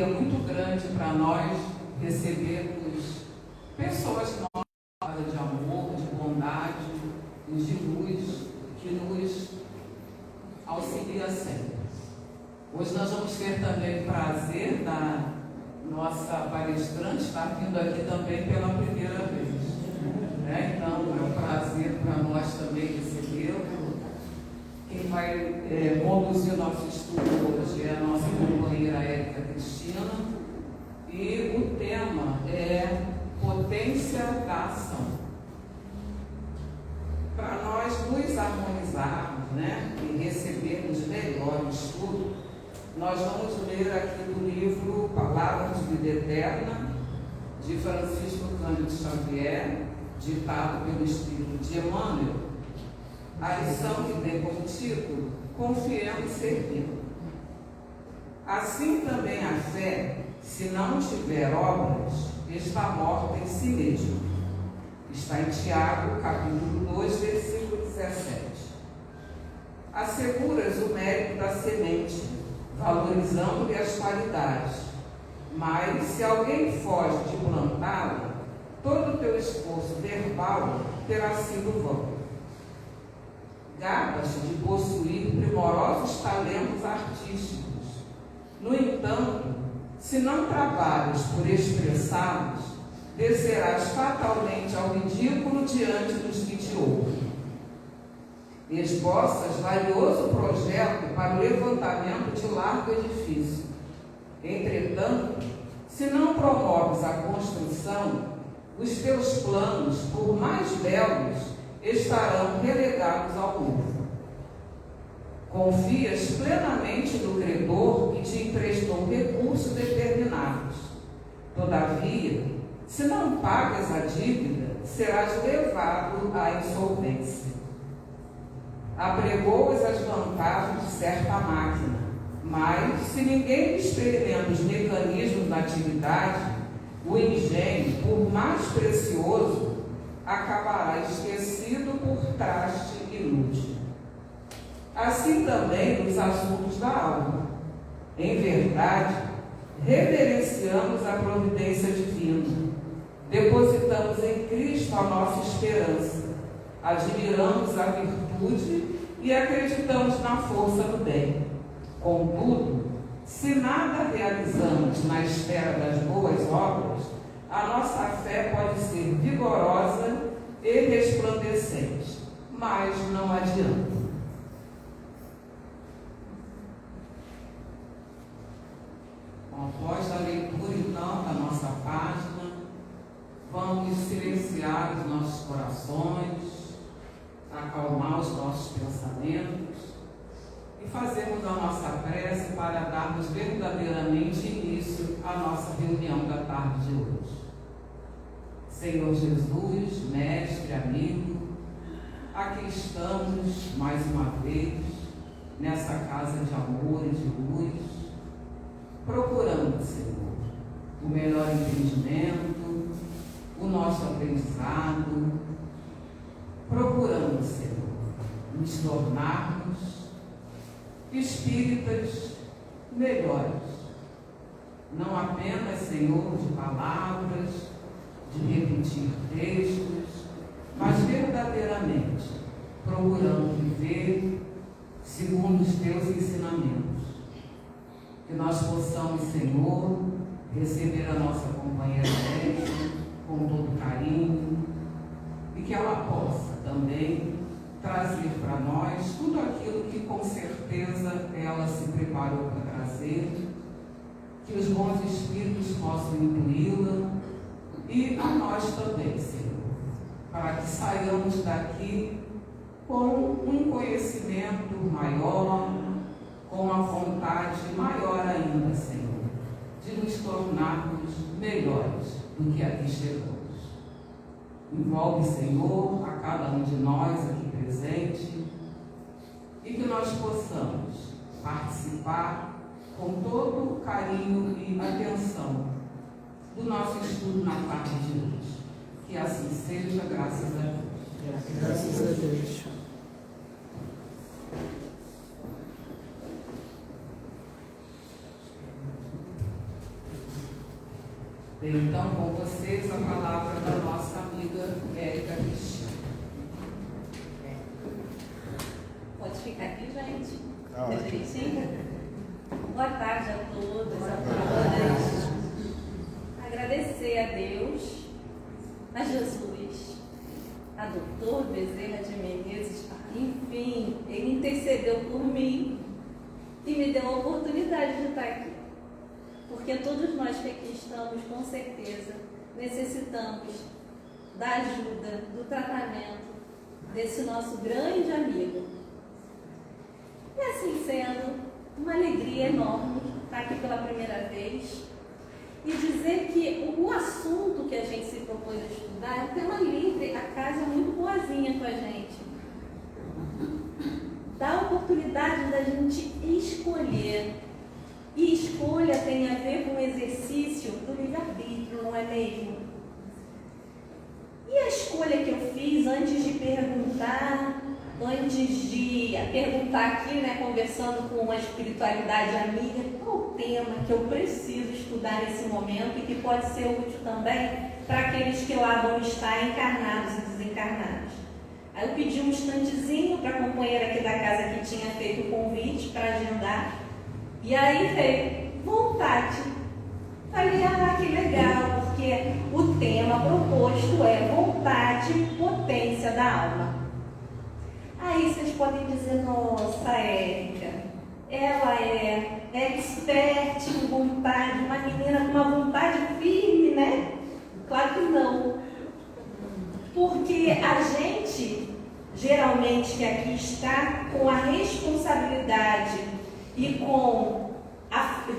alegria muito grande para nós recebermos pessoas novas de amor, de bondade, de luz, que nos auxilia sempre. Hoje nós vamos ter também o prazer da nossa palestrante estar vindo aqui também pela primeira vez. Então é um prazer para nós também recebê-lo. Quem vai conduzir o nosso estudo hoje é a nossa companheira Érica Cristina, e o tema é potência da ação. Para nós nos harmonizarmos, e recebermos melhor o estudo, nós vamos ler aqui do livro Palavras de Vida Eterna, de Francisco Cândido Xavier, ditado pelo Espírito de Emmanuel. A lição que tem como título: Confiemos servindo. Assim também a fé, se não tiver obras, está morta em si mesma. Está em Tiago, capítulo 2, versículo 17. Asseguras o mérito da semente, valorizando-lhe as qualidades. Mas, se alguém foge de plantá-la, todo o teu esforço verbal terá sido vão. Gabas-te de possuir primorosos talentos artísticos. No entanto, se não trabalhas por expressá-los, descerás fatalmente ao ridículo diante dos que te ouvem. Esboças valioso projeto para o levantamento de largo edifício. Entretanto, se não promoves a construção, os teus planos, por mais belos, estarão relegados ao murro. Confias plenamente no credor que te emprestou recursos determinados. Todavia, se não pagas a dívida, serás levado à insolvência. Apregoas as vantagens de certa máquina, mas, se ninguém experimenta os mecanismos da atividade, o engenho, por mais precioso, acabará esquecido por traste inútil. Assim também nos assuntos da alma. Em verdade, reverenciamos a providência divina, depositamos em Cristo a nossa esperança, admiramos a virtude e acreditamos na força do bem. Contudo, se nada realizamos na esfera das boas obras, a nossa fé pode ser vigorosa e resplandecente, mas não adianta. Após a leitura, então, da nossa página, vamos silenciar os nossos corações, acalmar os nossos pensamentos e fazermos a nossa prece para darmos verdadeiramente início à nossa reunião da tarde de hoje. Senhor Jesus, mestre, amigo, aqui estamos mais uma vez nessa casa de amor e de luz, procurando, Senhor, o melhor entendimento, o nosso aprendizado, procurando, Senhor, nos tornarmos espíritas melhores, não apenas, Senhor, de palavras, de repetir textos, mas verdadeiramente procurando viver segundo os teus ensinamentos. Que nós possamos, Senhor, receber a nossa companheira Érica com todo carinho e que ela possa também trazer para nós tudo aquilo que com certeza ela se preparou para trazer, que os bons espíritos possam intuí-la e a nós também, Senhor, para que saiamos daqui com um conhecimento maior, com uma vontade maior ainda, Senhor, de nos tornarmos melhores do que aqui chegamos. Envolve, Senhor, a cada um de nós aqui presente e que nós possamos participar com todo carinho e atenção do nosso estudo na tarde de hoje. Que assim seja, graças a Deus. Graças a Deus. Então, com vocês, a palavra da nossa amiga Érica Cristina. Pode ficar aqui, gente? Direitinho? Boa tarde a todos, a todas. Agradecer a Deus, a Jesus, a doutor Bezerra de Menezes. Enfim, ele intercedeu por mim e me deu a oportunidade de estar aqui. Porque todos nós que aqui estamos, com certeza, necessitamos da ajuda, do tratamento desse nosso grande amigo. E assim sendo, uma alegria enorme estar aqui pela primeira vez e dizer que o assunto que a gente se propôs a estudar é um tema livre. A casa é muito boazinha com a gente. Dá a oportunidade da gente escolher. E escolha tem a ver com o exercício do livre-arbítrio, não é mesmo? E a escolha que eu fiz antes de perguntar aqui, né, conversando com uma espiritualidade amiga, qual o tema que eu preciso estudar nesse momento e que pode ser útil também para aqueles que lá vão estar encarnados e desencarnados. Aí eu pedi um instantezinho para a companheira aqui da casa que tinha feito o convite para agendar, e aí veio vontade. Falei, que legal, porque o tema proposto é vontade e potência da alma. Aí vocês podem dizer, nossa, Érica, ela é expert em vontade, uma menina com uma vontade firme, né? Claro que não. Porque a gente, geralmente, que aqui está com a responsabilidade e com,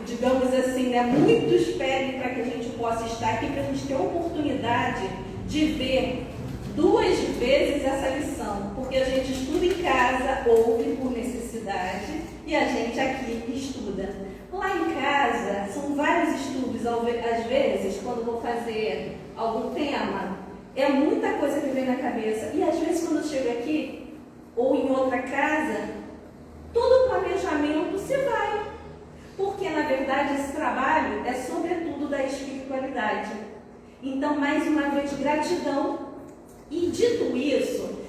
digamos assim, né, muitos pedem para que a gente possa estar aqui, para a gente ter a oportunidade de ver 2 vezes essa lição, porque a gente estuda em casa, ouve por necessidade, e a gente aqui estuda. Lá em casa, são vários estudos, às vezes, quando vou fazer algum tema, é muita coisa que vem na cabeça, e às vezes quando eu chego aqui, ou em outra casa, todo o planejamento se vai, porque na verdade esse trabalho é sobretudo da espiritualidade. Então, mais uma vez, gratidão. E dito isso,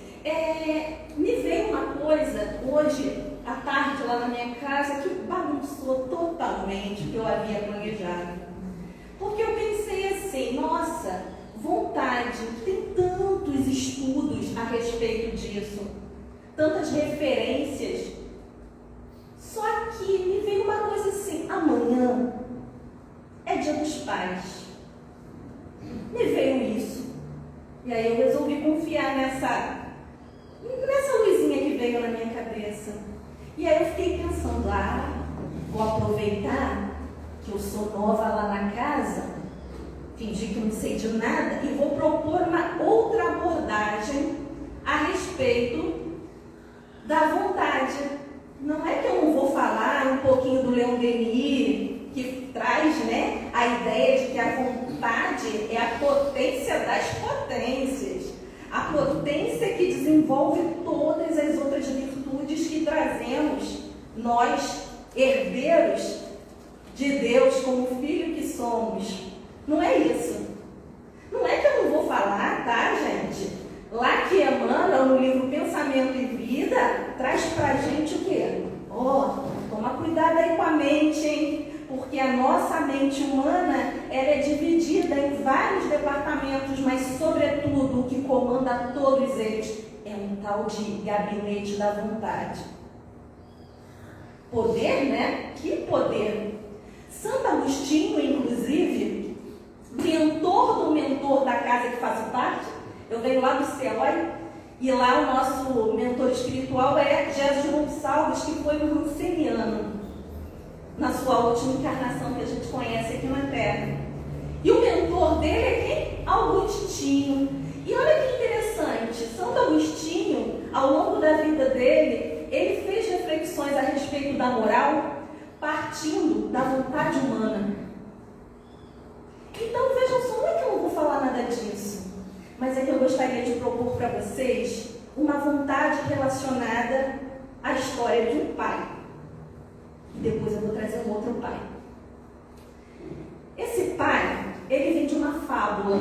me veio uma coisa hoje à tarde lá na minha casa que bagunçou totalmente o que eu havia planejado. Porque eu pensei assim, nossa, vontade, tem tantos estudos a respeito disso, tantas referências. Só que me veio uma coisa assim, amanhã é Dia dos Pais. Me veio isso. E aí eu resolvi confiar nessa luzinha que veio na minha cabeça. E aí eu fiquei pensando, vou aproveitar que eu sou nova lá na casa, fingir que não sei de nada, e vou propor uma outra abordagem a respeito da vontade. Não é que eu não vou falar um pouquinho do Leon Denis, que traz, né, a ideia de que a vontade é a potência das potências, a potência que desenvolve todas as outras virtudes que trazemos, nós, herdeiros de Deus, como filho que somos. Não é isso. Não é que eu não vou falar, tá, gente? Lá que Emmanuel, no livro Pensamento e Vida, traz pra gente o quê? Toma cuidado aí com a mente, hein? Porque a nossa mente humana, ela é dividida em vários departamentos, mas sobretudo o que comanda todos eles é um tal de gabinete da vontade. Poder, né? Que poder! Santo Agostinho, inclusive, mentor da casa que faço parte, eu venho lá do céu, e lá o nosso mentor espiritual é Jesus Gonçalves, que foi um russeniano, na sua última encarnação que a gente conhece aqui na Terra. E o mentor dele é quem? Augustinho. E olha que interessante, Santo Agostinho, ao longo da vida dele, ele fez reflexões a respeito da moral, partindo da vontade humana. Então vejam só, não é que eu não vou falar nada disso, mas é que eu gostaria de propor para vocês uma vontade relacionada à história de um pai. E depois eu vou trazer um outro pai. Esse pai, ele vem de uma fábula,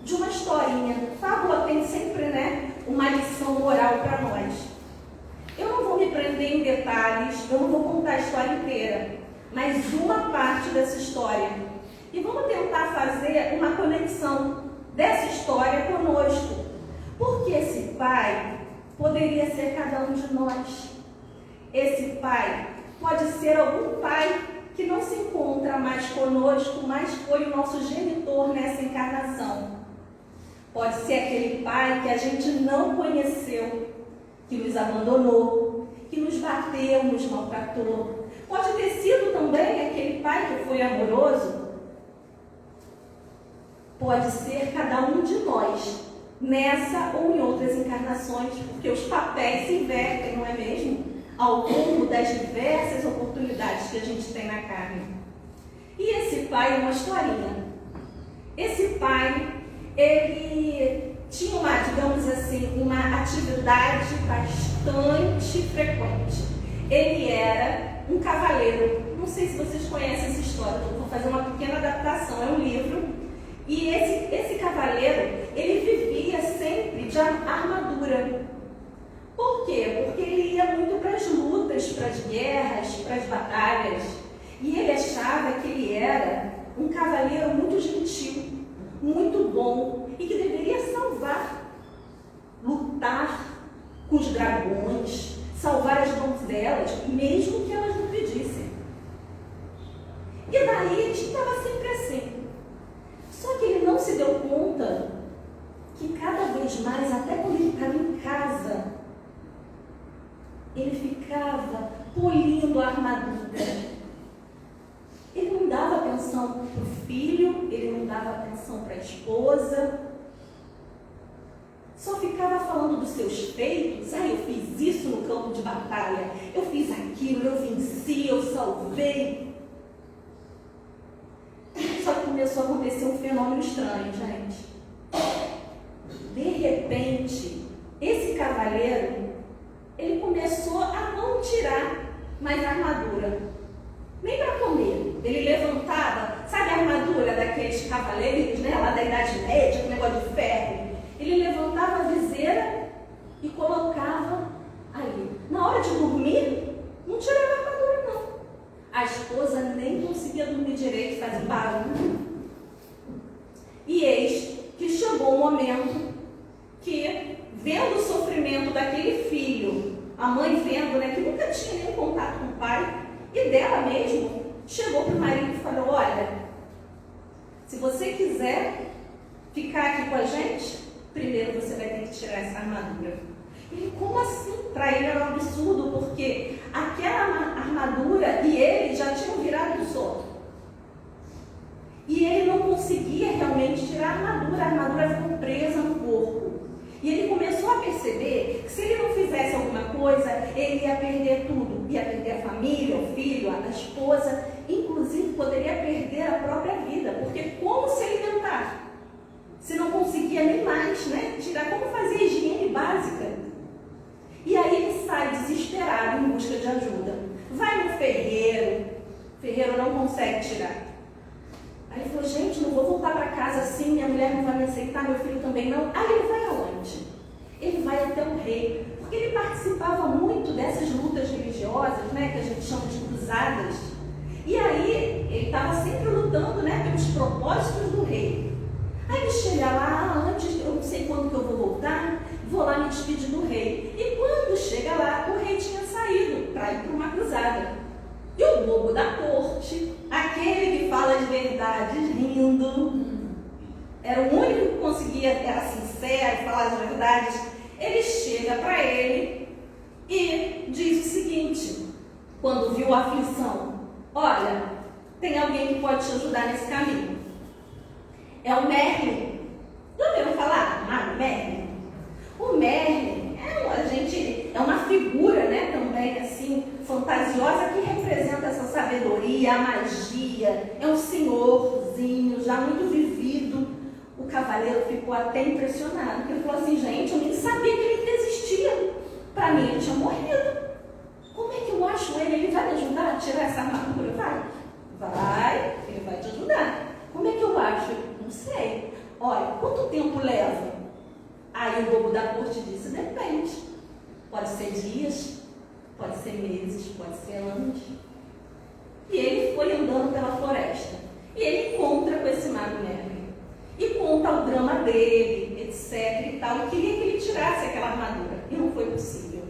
de uma historinha. Fábula tem sempre, né, uma lição moral para nós. Eu não vou me prender em detalhes, eu não vou contar a história inteira, mas uma parte dessa história. E vamos tentar fazer uma conexão dessa história conosco. Porque esse pai poderia ser cada um de nós. Esse pai pode ser algum pai que não se encontra mais conosco, mas foi o nosso genitor nessa encarnação. Pode ser aquele pai que a gente não conheceu, que nos abandonou, que nos bateu, nos maltratou. Pode ter sido também aquele pai que foi amoroso. Pode ser cada um de nós, nessa ou em outras encarnações, porque os papéis se invertem, não é mesmo? Ao longo das diversas oportunidades que a gente tem na carne. E esse pai é uma historinha. Esse pai, ele tinha uma, digamos assim, uma atividade bastante frequente. Ele era um cavaleiro. Não sei se vocês conhecem essa história, eu vou fazer uma pequena adaptação, é um livro. E esse cavaleiro, ele vivia sempre de armadura. Por quê? Porque ele ia muito para as lutas, para as guerras, para as batalhas. E ele achava que ele era um cavaleiro muito gentil, muito bom e que deveria salvar, lutar com os dragões, salvar as donzelas, mesmo que elas não pedissem. E daí ele estava sempre assim. Só que ele não se deu conta que cada vez mais, até quando ele estava em casa, ele ficava polindo a armadura. Ele não dava atenção para o filho, ele não dava atenção para a esposa. Só ficava falando dos seus feitos. Eu fiz isso no campo de batalha, eu fiz aquilo, eu venci, eu salvei. Só que começou a acontecer um fenômeno estranho, gente. De repente, esse cavaleiro, ele começou a não tirar mais a armadura, nem para comer. Ele levantava, sabe a armadura daqueles cavaleiros, né, lá da Idade Média, com negócio de ferro? Ele levantava a viseira e colocava ali. Na hora de dormir, não tirava a armadura, não. A esposa nem conseguia dormir direito, fazia barulho. E eis que chegou um momento que, vendo o sofrimento daquele filho, a mãe vendo, né, que nunca tinha nenhum contato com o pai, e dela mesmo, chegou para o marido e falou: olha, se você quiser ficar aqui com a gente, primeiro você vai ter que tirar essa armadura. Ele, como assim? Para ele era um absurdo, porque aquela armadura e ele já tinham virado um só. E ele não conseguia realmente tirar a armadura ficou presa no corpo. E ele começou a perceber que se ele não fizesse alguma coisa, ele ia perder tudo. Ia perder a família, o filho, a esposa, inclusive poderia perder a própria vida, porque como se alimentar? Se não conseguia nem mais, né, tirar, como fazer higiene básica? E aí ele sai desesperado em busca de ajuda. Vai no ferreiro não consegue tirar. Aí ele falou: gente, não vou voltar para casa assim, minha mulher não vai me aceitar, meu filho também não. Aí ele vai aonde? Ele vai até o rei, porque ele participava muito dessas lutas religiosas, né, que a gente chama de cruzadas. E aí ele estava sempre lutando, né, pelos propósitos do rei. Aí ele chega lá: antes, eu não sei quando que eu vou voltar, vou lá me despedir do rei. E quando chega lá, o rei tinha saído para ir para uma cruzada. E o bobo da corte, aquele que fala de verdades rindo, era o único que conseguia, era sincero, falar as verdades. Ele chega para ele e diz o seguinte, quando viu a aflição: olha, tem alguém que pode te ajudar nesse caminho. É o Merlin. Já ouviram falar? O Merlin? O Merlin é uma figura, né, também assim, fantasiosa, que representa essa sabedoria, a magia. É um senhorzinho, já muito vivido. O cavaleiro ficou até impressionado, porque ele falou assim: gente, eu nem sabia que ele existia. Para mim ele tinha morrido. Como é que eu acho ele? Ele vai me ajudar a tirar essa armadura? Vai, ele vai te ajudar. Como é que eu acho Aí o bobo da corte disse: depende. Pode ser dias, pode ser meses, pode ser anos. E ele foi andando pela floresta. E ele encontra com esse mago Merlin. E conta o drama dele, etc e tal. E queria que ele tirasse aquela armadura. E não foi possível.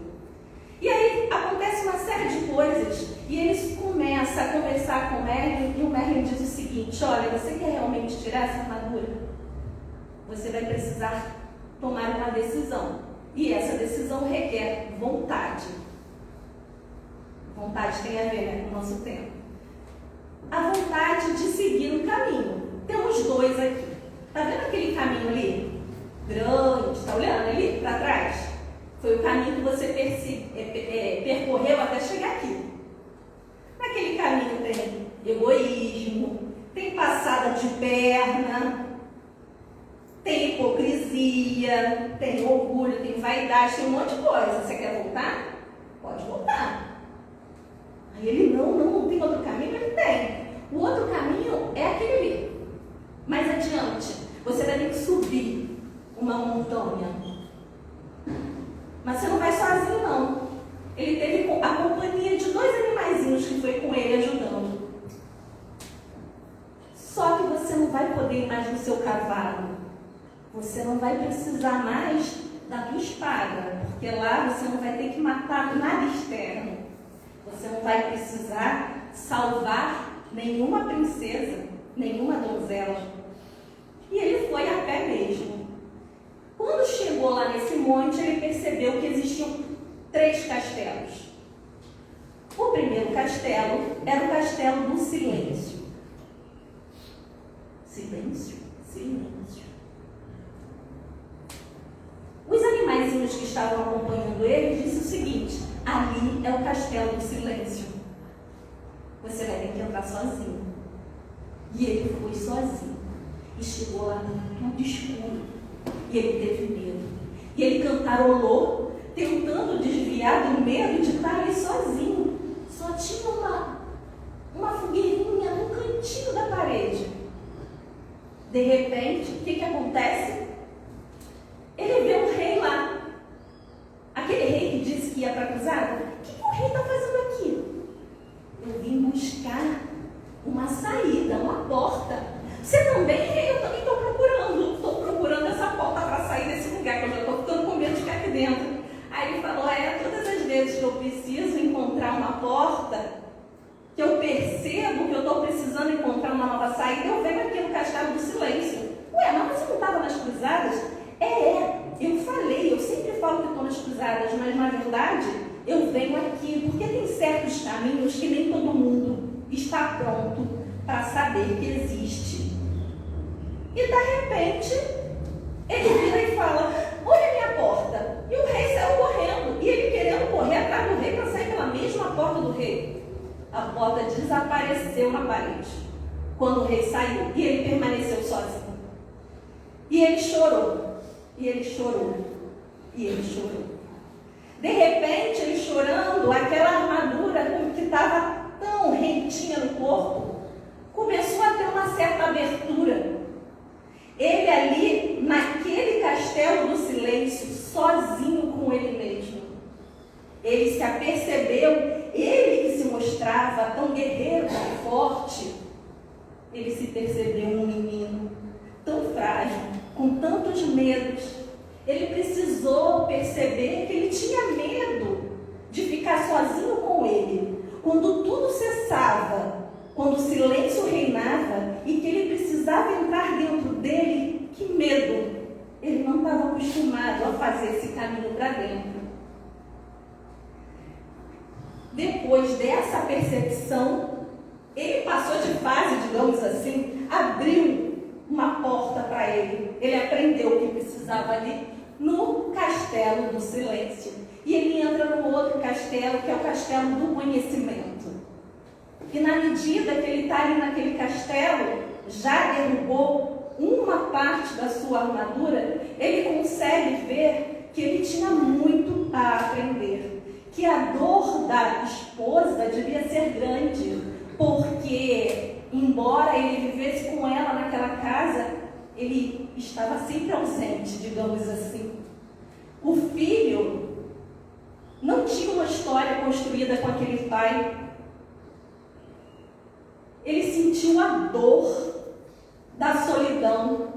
E aí acontece uma série de coisas. E eles começam a conversar com o Merlin. E o Merlin diz o seguinte: olha, você quer realmente tirar essa armadura? Você vai precisar tomar uma decisão. E essa decisão requer vontade. Vontade tem a ver, né, com o nosso tempo. A vontade de seguir o caminho. Temos dois aqui. Está vendo aquele caminho ali? Grande, está olhando ali para trás? Foi o caminho que você percorreu até chegar aqui. Naquele caminho tem egoísmo, tem passada de perna, tem hipocrisia, tem orgulho, tem vaidade, tem um monte de coisa. Você quer voltar? Pode voltar. Aí ele, não tem outro caminho? Ele tem. O outro caminho é aquele ali. Mais adiante, você vai ter que subir uma montanha. Mas você não vai sozinho, não. Ele teve a companhia de 2 animaizinhos que foi com ele ajudando. Só que você não vai poder ir mais no seu cavalo. Você não vai precisar mais da tua espada, porque lá você não vai ter que matar nada externo. Você não vai precisar salvar nenhuma princesa, nenhuma donzela. E ele foi a pé mesmo. Quando chegou lá nesse monte, ele percebeu que existiam 3 castelos. O primeiro castelo era o castelo do silêncio. Silêncio, silêncio. Os animaizinhos que estavam acompanhando ele disseram o seguinte: ali é o castelo do silêncio. Você vai ter que entrar sozinho. E ele foi sozinho. E chegou lá tudo escuro. E ele teve medo. E ele cantarolou, tentando desviar do medo de estar ali sozinho. Só tinha uma fogueirinha no cantinho da parede. De repente, o que acontece? Ele vê um rei lá. Aquele rei que disse que ia para a cruzada. O que o rei está fazendo aqui? Eu vim buscar uma saída, uma porta. Você também, rei? Eu também estou procurando. Estou procurando essa porta para sair desse lugar, que eu já estou ficando com medo de ficar aqui dentro. Aí ele falou: todas as vezes que eu preciso encontrar uma porta, que eu percebo que eu estou precisando encontrar uma nova saída, eu venho aqui no Castelo do Silêncio. Ué, mas você não estava nas cruzadas? Eu falei, eu sempre falo que estou nas cruzadas, mas na verdade eu venho aqui porque tem certos caminhos que nem todo mundo está pronto para saber que existe. E de repente ele vira e fala: olha a minha porta. E o rei saiu correndo, e ele querendo correr atrás do rei para sair pela mesma porta do rei. A porta desapareceu na parede quando o rei saiu, e ele permaneceu sozinho. E ele chorou. E ele chorou, e ele chorou. De repente, ele chorando, aquela armadura que estava tão rentinha no corpo, começou a ter uma certa abertura. Ele ali, naquele castelo do silêncio, sozinho com ele mesmo. Ele se apercebeu, ele que se mostrava tão guerreiro, tão forte, ele se percebeu um menino tão frágil, com tantos medos. Ele precisou perceber que ele tinha medo de ficar sozinho com ele. Quando tudo cessava, quando o silêncio reinava e que ele precisava entrar dentro dele, que medo! Ele não estava acostumado a fazer esse caminho para dentro. Depois dessa percepção, ele passou de fase, digamos assim, abriu uma porta para ele. Ele aprendeu o que precisava ali no castelo do silêncio. E ele entra no outro castelo, que é o castelo do conhecimento. E na medida que ele está ali naquele castelo, já derrubou uma parte da sua armadura, ele consegue ver que ele tinha muito a aprender. Que a dor da esposa devia ser grande, porque embora ele vivesse com ela naquela casa, ele estava sempre ausente, digamos assim. O filho não tinha uma história construída com aquele pai. Ele sentiu a dor da solidão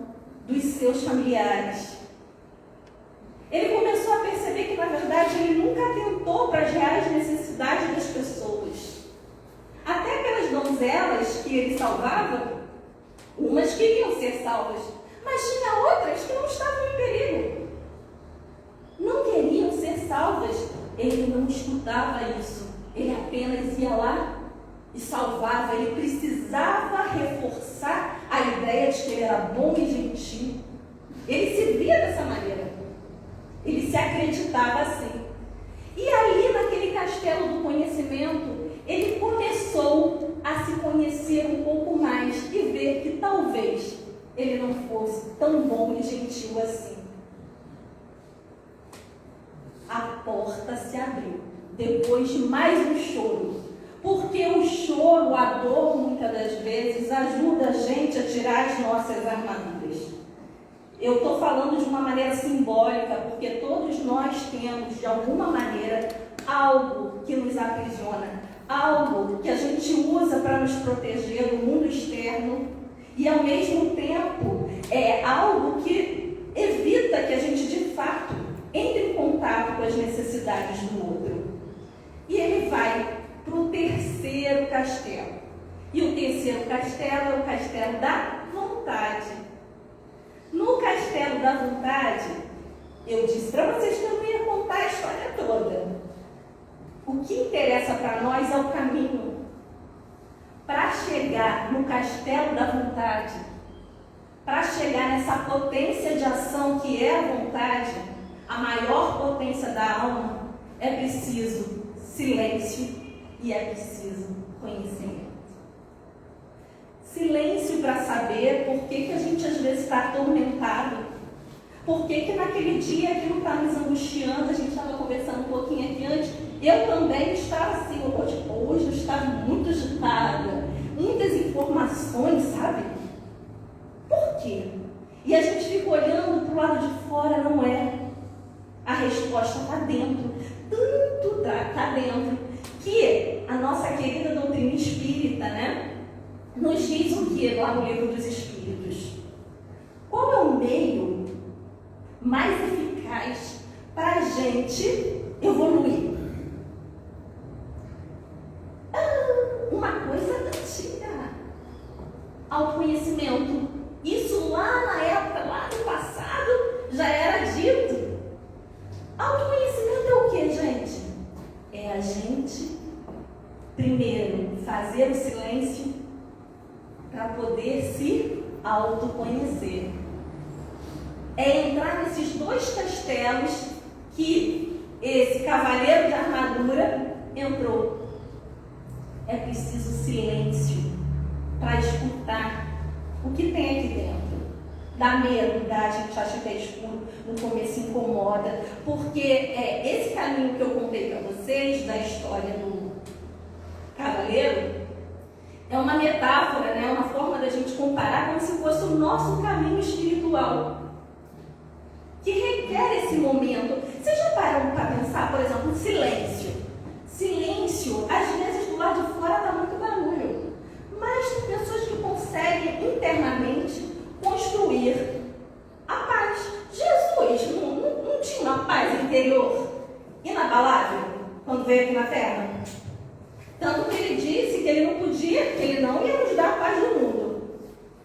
dos seus familiares. Ele começou a perceber que, na verdade, ele nunca atentou para as reais necessidades das pessoas. Até aquelas donzelas que ele salvava, umas queriam ser salvas, mas tinha outras que não estavam em perigo. Não queriam ser salvas. Ele não escutava isso. Ele apenas ia lá e salvava. Ele precisava reforçar a ideia de que ele era bom e gentil. Ele se via dessa maneira. Ele se acreditava assim. E ali, naquele castelo do conhecimento, ele começou a se conhecer um pouco mais e ver que talvez ele não fosse tão bom e gentil assim. A porta se abriu, depois de mais um choro. Porque o choro, a dor, muitas das vezes, ajuda a gente a tirar as nossas armaduras. Eu estou falando de uma maneira simbólica, porque todos nós temos, de alguma maneira, algo que nos aprisiona, algo que a gente usa para nos proteger do mundo externo e, ao mesmo tempo, é algo que evita que a gente, de fato, entre em contato com as necessidades do outro. E ele vai para o terceiro castelo. E o terceiro castelo é o castelo da vontade. No castelo da vontade, eu disse para vocês que eu não ia contar a história toda. O que interessa para nós é o caminho. Para chegar no castelo da vontade, para chegar nessa potência de ação que é a vontade, a maior potência da alma, é preciso silêncio e é preciso conhecimento. Silêncio para saber por que a gente às vezes está atormentado. Por que naquele dia aquilo está nos angustiando. A gente estava conversando um pouquinho aqui antes. Eu também estava assim, hoje eu estava muito agitada. Muitas informações, sabe? Por quê? E a gente fica olhando para o lado de fora, não é. A resposta está dentro. Tanto está dentro que a nossa querida doutrina espírita, né? Nos diz o que lá no Livro dos Espíritos? Qual é o meio mais eficaz para a gente evoluir? Uma coisa antiga. Autoconhecimento. Isso lá na época, lá no passado, já era dito. Autoconhecimento é o que, gente? É a gente, primeiro, fazer o silêncio para poder se autoconhecer. É entrar nesses dois castelos que esse cavaleiro de armadura entrou. É preciso silêncio para escutar o que tem aqui dentro. Dá medo, a gente acha que é escuro, no começo incomoda, porque esse caminho que eu contei para vocês, da história do cavaleiro, é uma metáfora, né? Uma forma da gente comparar como se fosse o nosso caminho espiritual, que requer esse momento. Vocês já pararam para pensar, por exemplo, silêncio? Silêncio, às vezes do lado de fora dá muito barulho, mas tem pessoas que conseguem internamente construir a paz. Jesus não tinha uma paz interior inabalável quando veio aqui na Terra? Tanto que ele disse que ele não podia, que ele não ia nos dar a paz do mundo,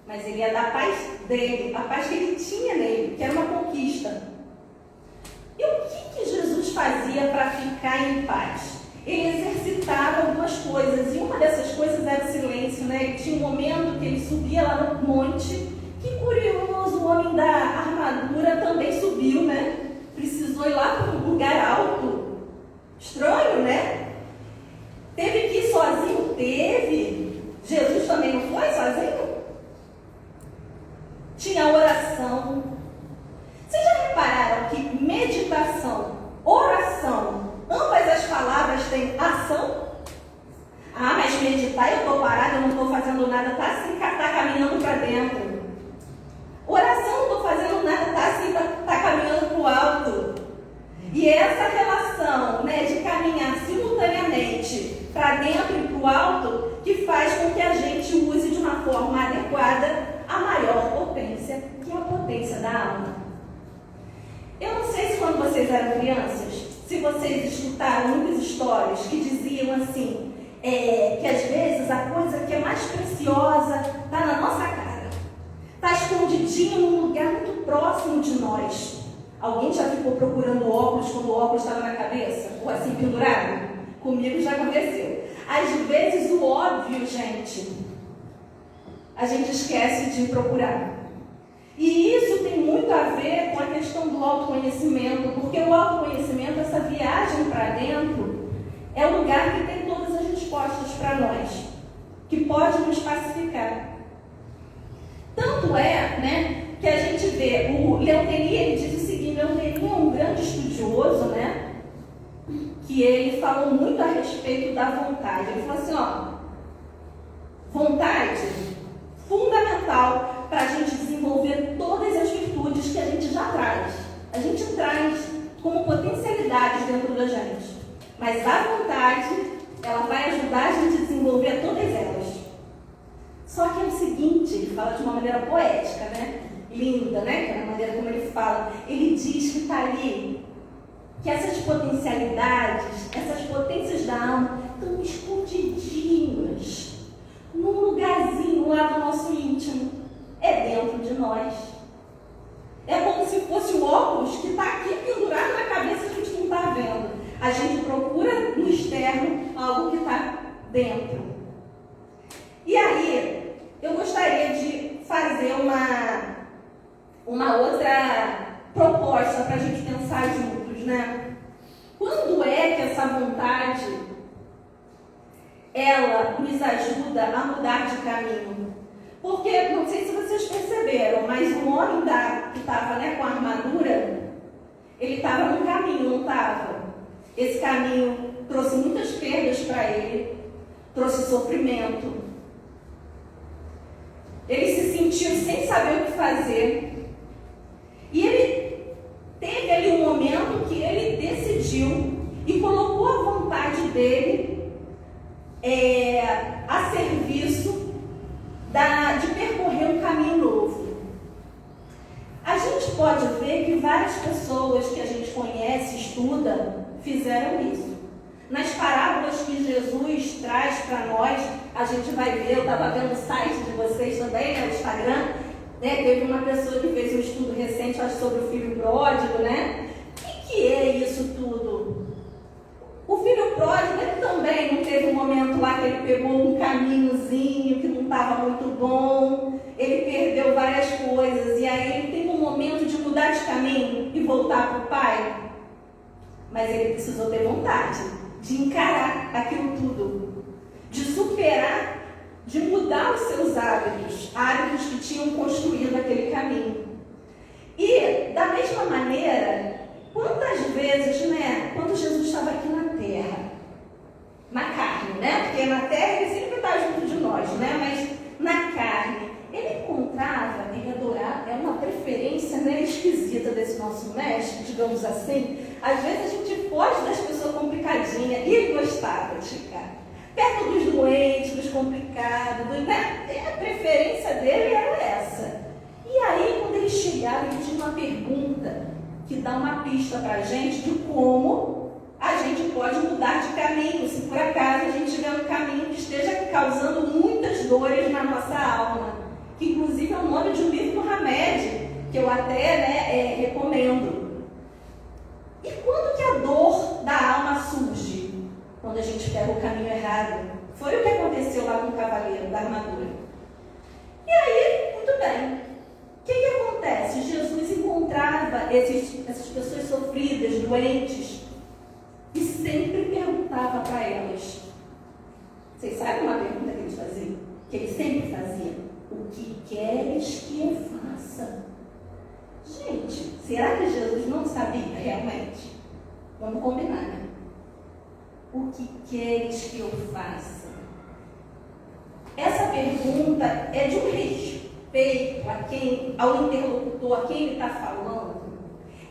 mas ele ia dar a paz dele, a paz que ele tinha nele, que era uma conquista. E o que Jesus fazia para ficar em paz? Ele exercitava algumas coisas, e uma dessas coisas era o silêncio, né? Ele tinha um momento que ele subia lá no monte. Que curioso, o homem da armadura também subiu, né? Precisou ir lá para um lugar alto. Estranho, né? Teve que ir sozinho? Teve. Jesus também não foi sozinho? Tinha oração. Vocês já repararam que meditação, oração, ambas as palavras têm ação? Ah, mas meditar, eu estou parada, eu não estou fazendo nada, está assim, está caminhando para dentro. Oração, não estou fazendo nada, está assim, está caminhando para o alto. E essa relação, né, de caminhar simultaneamente para dentro e para o alto, que faz com que a gente use de uma forma adequada a maior potência, que é a potência da alma. Eu não sei se quando vocês eram crianças, se vocês escutaram muitas histórias que diziam assim, que às vezes a coisa que é mais preciosa está na nossa cara, está escondidinha num lugar muito próximo de nós. Alguém já ficou procurando óculos quando o óculos estava na cabeça? Ou assim pendurado? Comigo já aconteceu. Às vezes o óbvio, gente, a gente esquece de procurar. E isso tem muito a ver com a questão do autoconhecimento, porque o autoconhecimento, essa viagem para dentro, é o lugar que tem todas as respostas para nós, que pode nos pacificar. Tanto é, né, que a gente vê, o Leon Denis, ele diz o seguinte, Leon Denis é um grande estudioso, né, que ele falou muito a respeito da vontade. Ele falou assim, vontade fundamental para a gente desenvolver todas as virtudes que a gente já traz. A gente traz como potencialidades dentro da gente. Mas a vontade, ela vai ajudar a gente a desenvolver todas elas. Só que é o seguinte, ele fala de uma maneira poética, né? Linda, né? Que é a maneira como ele fala. Ele diz que está ali, que essas potencialidades, essas potências da alma, estão escondidinhas num lugarzinho lá do nosso íntimo. É dentro de nós. É como se fosse o óculos que está aqui pendurado na cabeça, a gente não está vendo. A gente procura no externo algo que está dentro. E aí, eu gostaria de fazer uma outra proposta para a gente pensar juntos, né? Quando é que essa vontade, ela nos ajuda a mudar de caminho? Porque, não sei se vocês perceberam, mas o homem que estava, né, com a armadura, ele estava num caminho, não estava? Esse caminho trouxe muitas perdas para ele, trouxe sofrimento. Ele se sentiu sem saber o que fazer. E ele teve ali um momento que ele decidiu e colocou a vontade dele a serviço de percorrer um caminho novo. A gente pode ver que várias pessoas que a gente conhece, estuda, fizeram isso. Nas parábolas que Jesus traz para nós, a gente vai ver, eu estava vendo o site de vocês também, né, no Instagram, né, teve uma pessoa que fez um estudo recente, acho, sobre o filho pródigo, né? O que é isso tudo? O filho pródigo, ele também não teve um momento lá que ele pegou um caminhozinho que não estava muito bom, ele perdeu várias coisas, e aí ele tem um momento de mudar de caminho e voltar para o pai. Mas ele precisou ter vontade de encarar aquilo tudo, de superar, de mudar os seus hábitos que tinham construído aquele caminho. E, da mesma maneira, quantas vezes, né, quando Jesus estava aqui na terra, na carne, né, porque na terra ele sempre está junto de nós, né, mas na carne, ele encontrava, ele adorava, é uma preferência, né, esquisita desse nosso mestre, digamos assim. Às vezes a gente foge das pessoas complicadinhas, e ele gostava de ficar perto dos doentes, dos complicados, né? A preferência dele era essa. E aí, quando ele chegava, ele tinha uma pergunta que dá uma pista para a gente de como a gente pode mudar de caminho, se por acaso a gente estiver no caminho que esteja causando muitas dores na nossa alma, que inclusive é o nome de um livro do Hamed, que eu até, né, recomendo. E quando que a dor da alma surge? Quando a gente pega o caminho errado. Foi o que aconteceu lá com o cavaleiro da armadura. E aí, muito bem. O que acontece? Jesus encontrava essas pessoas sofridas, doentes, e sempre perguntava para elas. Vocês sabem uma pergunta que eles faziam? Que ele sempre fazia: o que queres que eu faça? Gente, será que Jesus não sabia realmente? Vamos combinar, né? O que queres que eu faça? Essa pergunta é de um respeito ao interlocutor, a quem ele está falando.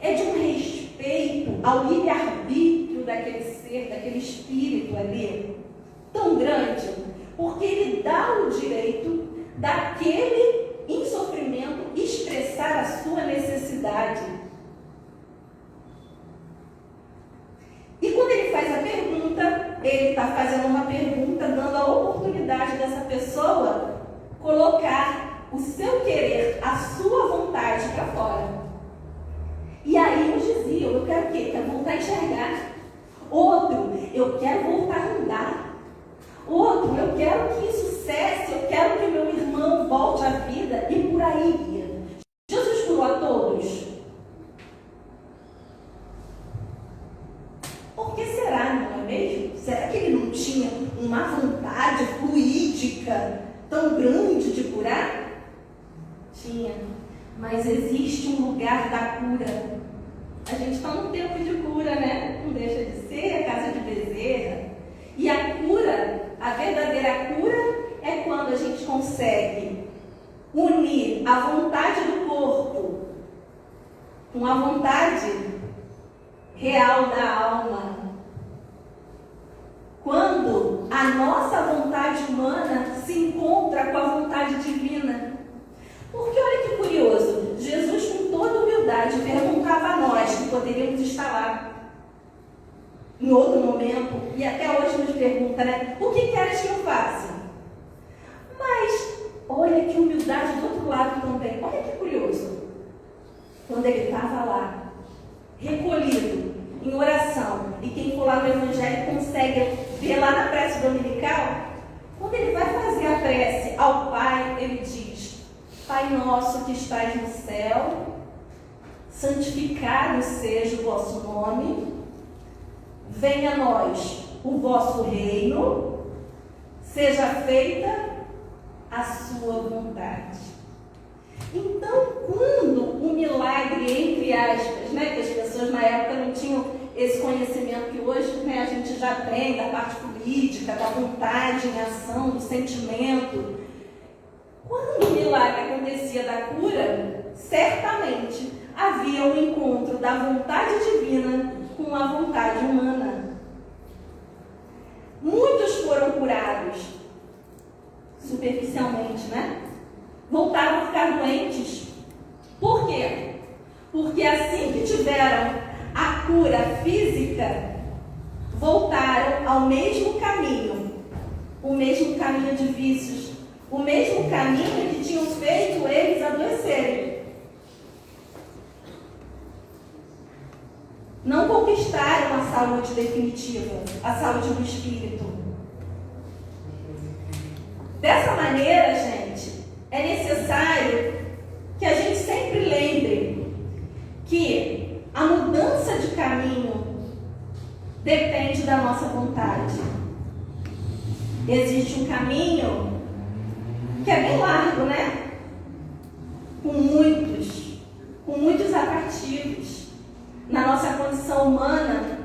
É de um respeito ao livre-arbítrio daquele ser, daquele espírito ali, tão grande, porque ele dá o direito daquele em sofrimento expressar a sua necessidade. E quando ele faz a pergunta, ele está fazendo uma pergunta, dando a oportunidade dessa pessoa colocar o seu querer, a sua vontade para fora. E aí uns diziam, eu quero o quê? Quero voltar a enxergar. Outro, eu quero voltar a andar. Outro, eu quero que isso cesse, eu quero que meu irmão volte à vida, e por aí ia. Jesus curou a todos? Por que será, não é mesmo? Será que ele não tinha uma vontade fluídica tão grande de curar? Tinha, mas existe um lugar da cura. A gente está num tempo de cura, né? Não deixa de ser a casa de Bezerra. E a cura, a verdadeira cura, é quando a gente consegue unir a vontade do corpo com a vontade real da alma. Quando a nossa vontade humana se encontra com a vontade divina. Porque olha que curioso, Jesus com toda humildade perguntava a nós que poderíamos estar lá em outro momento, e até hoje nos pergunta, né? O que queres que eu faça? Mas olha que humildade do outro lado também. Olha que curioso. Quando ele estava lá, recolhido, em oração, e quem for lá no Evangelho consegue ver lá na prece dominical, quando ele vai fazer a prece ao Pai, ele diz: Pai nosso que estás no céu, santificado seja o vosso nome, venha a nós o vosso reino, seja feita a sua vontade. Então, quando o milagre, entre aspas, né, que as pessoas na época não tinham esse conhecimento que hoje, né, a gente já tem, da parte política, da vontade em ação, do sentimento. Quando o milagre acontecia da cura, certamente havia um encontro da vontade divina com a vontade humana. Muitos foram curados, superficialmente, né? Voltaram a ficar doentes. Por quê? Porque assim que tiveram a cura física, voltaram ao mesmo caminho, o mesmo caminho de vícios, o mesmo caminho que tinham feito eles adoecerem. Não conquistaram a saúde definitiva, a saúde do espírito. Dessa maneira, gente, é necessário que a gente sempre lembre que a mudança de caminho depende da nossa vontade. Existe um caminho que é bem largo, né? Com muitos atrativos. Na nossa condição humana,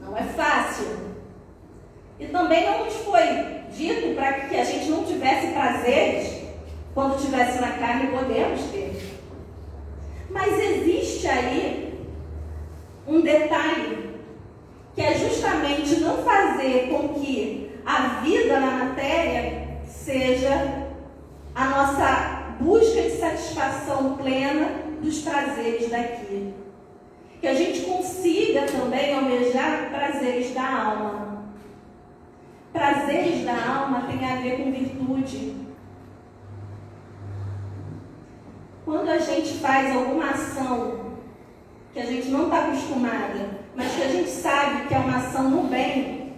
não é fácil. E também não nos foi dito para que a gente não tivesse prazeres quando estivesse na carne, podemos ter. Mas existe aí um detalhe, que é justamente não fazer com que a vida na matéria seja a nossa busca de satisfação plena dos prazeres daqui. Que a gente consiga também almejar prazeres da alma. Prazeres da alma tem a ver com virtude. Quando a gente faz alguma ação que a gente não está acostumada, mas que a gente sabe que é uma ação no bem,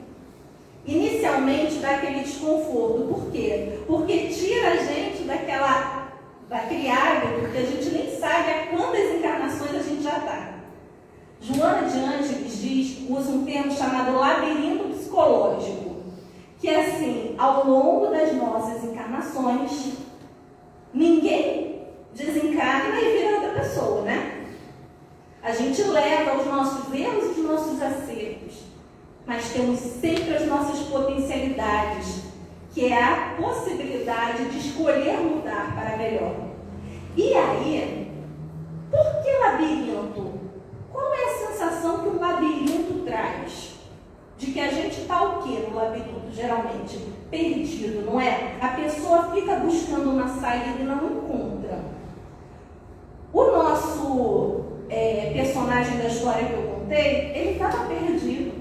inicialmente dá aquele desconforto. Por quê? Porque tira a gente daquele hábito que a gente nem sabe a quantas encarnações a gente já está. Joana de Ângeles usa um termo chamado labirinto psicológico, que é assim, ao longo das nossas encarnações, ninguém desencarna e vira outra pessoa, né? A gente leva os nossos erros e os nossos acertos, mas temos sempre as nossas potencialidades, que é a possibilidade de escolher mudar para melhor. E aí, por que labirinto? Qual é a sensação de que a gente está o quê no labirinto? Geralmente, perdido, não é? A pessoa fica buscando uma saída e não encontra. O nosso personagem da história que eu contei, ele estava perdido.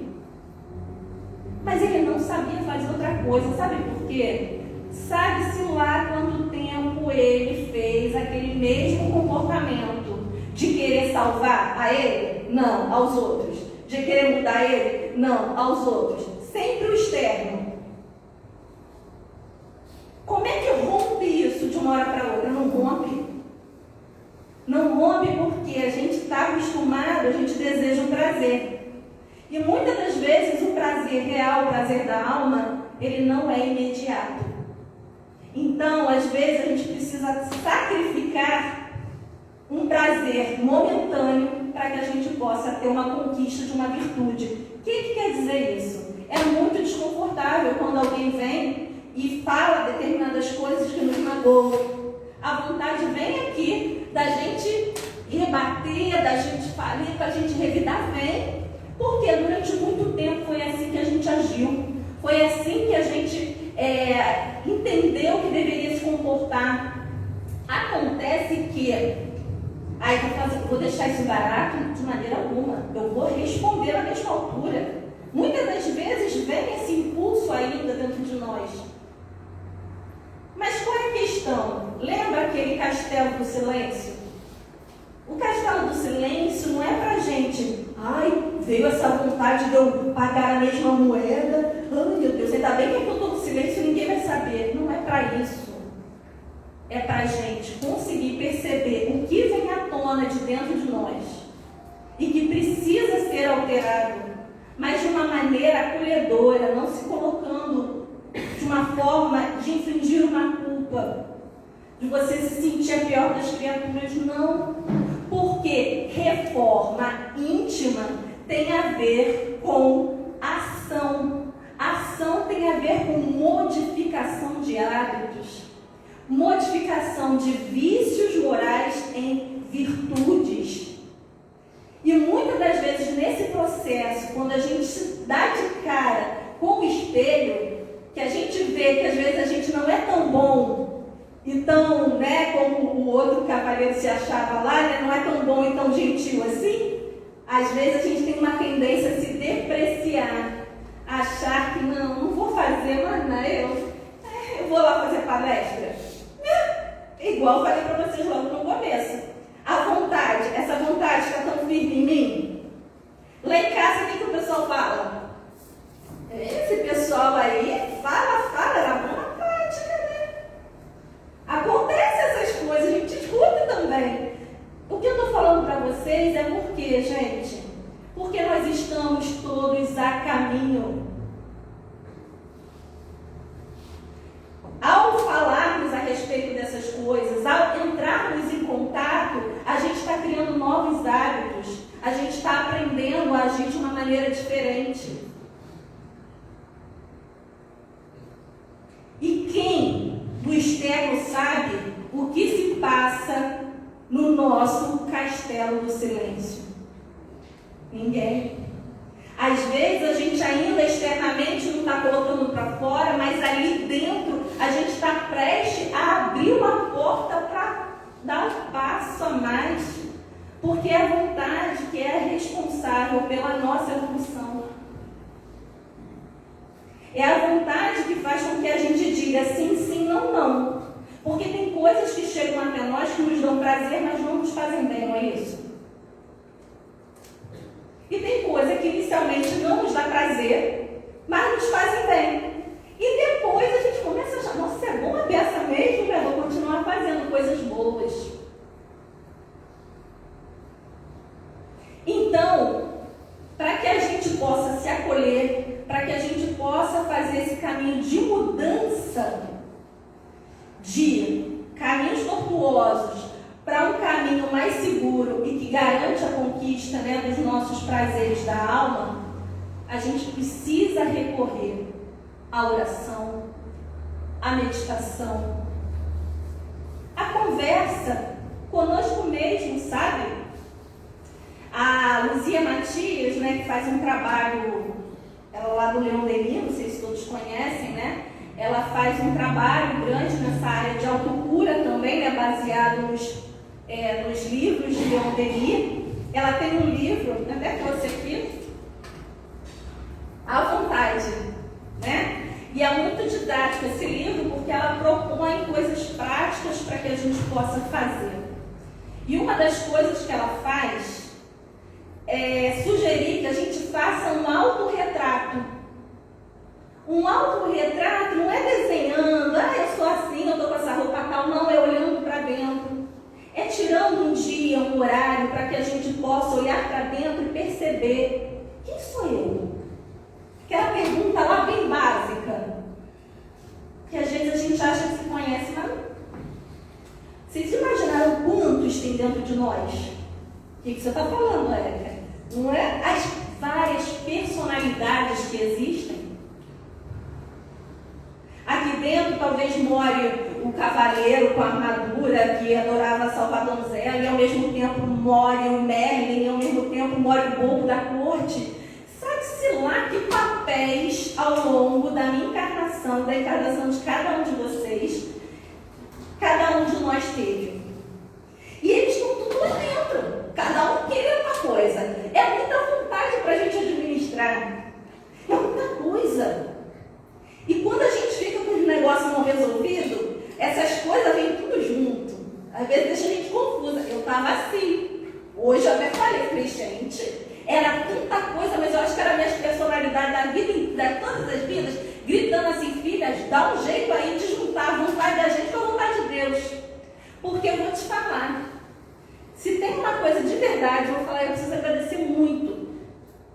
Mas ele não sabia fazer outra coisa. Sabe por quê? Sabe-se lá quanto tempo ele fez aquele mesmo comportamento de querer salvar a ele? Não, aos outros. De querer mudar ele? Não, aos outros. Sempre o externo. Como é que rompe isso de uma hora para outra? Não rompe. Não rompe porque a gente está acostumado, a gente deseja um prazer. E muitas das vezes o prazer real, o prazer da alma, ele não é imediato. Então, às vezes, a gente precisa sacrificar um prazer momentâneo para que a gente possa ter uma conquista de uma virtude. O que quer dizer isso? É muito desconfortável quando alguém vem e fala determinadas coisas que nos magoam. A vontade vem aqui da gente rebater, da gente falir, para a gente revidar, vem. Porque durante muito tempo foi assim que a gente agiu. Foi assim que a gente entendeu que deveria se comportar. Acontece que, vou deixar isso barato de maneira alguma, eu vou responder na mesma altura. Muitas das vezes vem esse impulso ainda dentro de nós. Mas qual é a questão? Lembra aquele castelo do silêncio? O castelo do silêncio não é pra gente, veio essa vontade de eu pagar a mesma moeda, meu Deus, ainda bem que eu estou no silêncio e ninguém vai saber. Não é para isso. É para a gente conseguir perceber o que vem à tona de dentro de nós e que precisa ser alterado, mas de uma maneira acolhedora, não se colocando de uma forma de infligir uma culpa, de você se sentir a pior das criaturas, não. Porque reforma íntima tem a ver com ação. Ação tem a ver com modificação de hábitos, modificação de vícios morais em virtudes. E muitas das vezes nesse processo, quando a gente se dá de cara com o espelho, que a gente vê que às vezes a gente não é tão bom, então, como o outro cavaleiro se achava lá, não é tão bom e tão gentil assim, às vezes a gente tem uma tendência a se depreciar, a achar que não vou fazer, mas eu vou lá fazer palestra. Igual eu falei para vocês logo no começo. A vontade, essa vontade está tão firme em mim. Lá em casa, o que o pessoal fala? Esse pessoal aí fala na boa prática, né? Acontece essas coisas, a gente escuta também. O que eu estou falando para vocês é porque, gente, porque nós estamos todos a caminho. Ao falarmos a respeito dessas coisas, ao entrarmos em contato, a gente está criando novos hábitos, a gente está aprendendo a agir de uma maneira diferente. E quem do externo sabe o que se passa no nosso castelo do silêncio? Ninguém. Às vezes a gente ainda externamente não está colocando para fora, mas ali dentro a gente está prestes a abrir uma porta para dar um passo a mais, porque é a vontade que é responsável pela nossa evolução. É a vontade que faz com que a gente diga sim, sim, não, não. Porque tem coisas que chegam até nós que nos dão prazer, mas não nos fazem bem, não é isso? E tem coisa que inicialmente não nos dá prazer, mas nos fazem bem. E depois a gente começa a achar, nossa, é bom a peça mesmo, né? Vou continuar fazendo coisas boas. Então, para que a gente possa se acolher, para que a gente possa fazer esse caminho de mudança, de caminhos tortuosos, para um caminho mais seguro e que garante a conquista, dos nossos prazeres da alma, a gente precisa recorrer à oração, à meditação, à conversa conosco mesmo, sabe? A Luzia Matias, que faz um trabalho ela lá do Leon Denis, não sei se todos conhecem, né? Ela faz um trabalho grande nessa área de autocura também, né? Baseado nos livros de Leon Denis. Ela tem um livro, até trouxe aqui, À Vontade, né? E é muito didático esse livro porque ela propõe coisas práticas para que a gente possa fazer. E uma das coisas que ela faz é sugerir que a gente faça um autorretrato. Um autorretrato não é desenhando, eu sou assim, eu estou com essa roupa tal, não, é olhando para dentro. É tirando um dia, um horário, para que a gente possa olhar para dentro e perceber: quem sou eu? Aquela pergunta lá bem básica, que às vezes a gente acha que se conhece, mas não. Vocês imaginaram quantos tem dentro de nós? O que você está falando, Érica? Não é? As várias personalidades que existem. Aqui dentro talvez more o cavaleiro com a armadura que adorava salvar a donzela, e ao mesmo tempo more o Merlin, e ao mesmo tempo more o bobo da corte. Sabe-se lá que papéis ao longo da minha encarnação, da encarnação de cada um de vocês, cada um de nós teve. E eles estão tudo lá dentro, cada um querendo uma coisa. É muita vontade para a gente administrar. É muita coisa. E quando a gente fica com os negócios não resolvidos, essas coisas vêm tudo junto. Às vezes deixa a gente confusa. Eu estava assim. Hoje eu até falei, gente, era tanta coisa, mas eu acho que era a minha personalidade da vida, de todas as vidas, gritando assim: filhas, dá um jeito aí de juntar a vontade da gente com a vontade de Deus. Porque eu vou te falar, se tem uma coisa de verdade, eu vou falar, eu preciso agradecer muito.